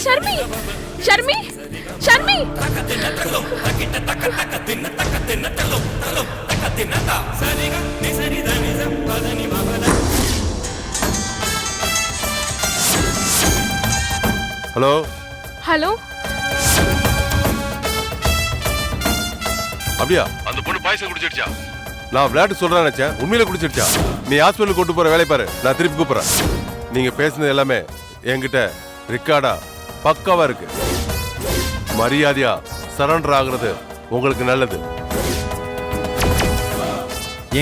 Sharmi, Sharmi, Sharmi. Hello hello. அப்படியா? அந்த பொண்ணு பாய்சன் குடிச்சிடுச்சா? நான் விளையாட்டு சொல்றேன் நினைச்சேன். உண்மையில குடிச்சிடுச்சா? நீ ஹாஸ்பிட்டல் கூட்டு போற வேலை பாரு. நான் திருப்பி கூப்பிடுறேன். நீங்க பேசுனது எல்லாமே என்கிட்ட ரெக்கார்டா பக்காவா இருக்கு. மரியாதையா சரண்டர் ஆகுறது உங்களுக்கு நல்லது.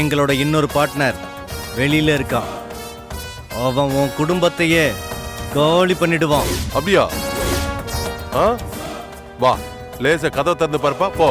எங்களோட இன்னொரு பார்ட்னர் வெளியில இருக்கான். அவன் உன் குடும்பத்தையே காலி பண்ணிடுவான். அப்படியா? வா, லேச கதவை திறந்து பாருப்பா. போ.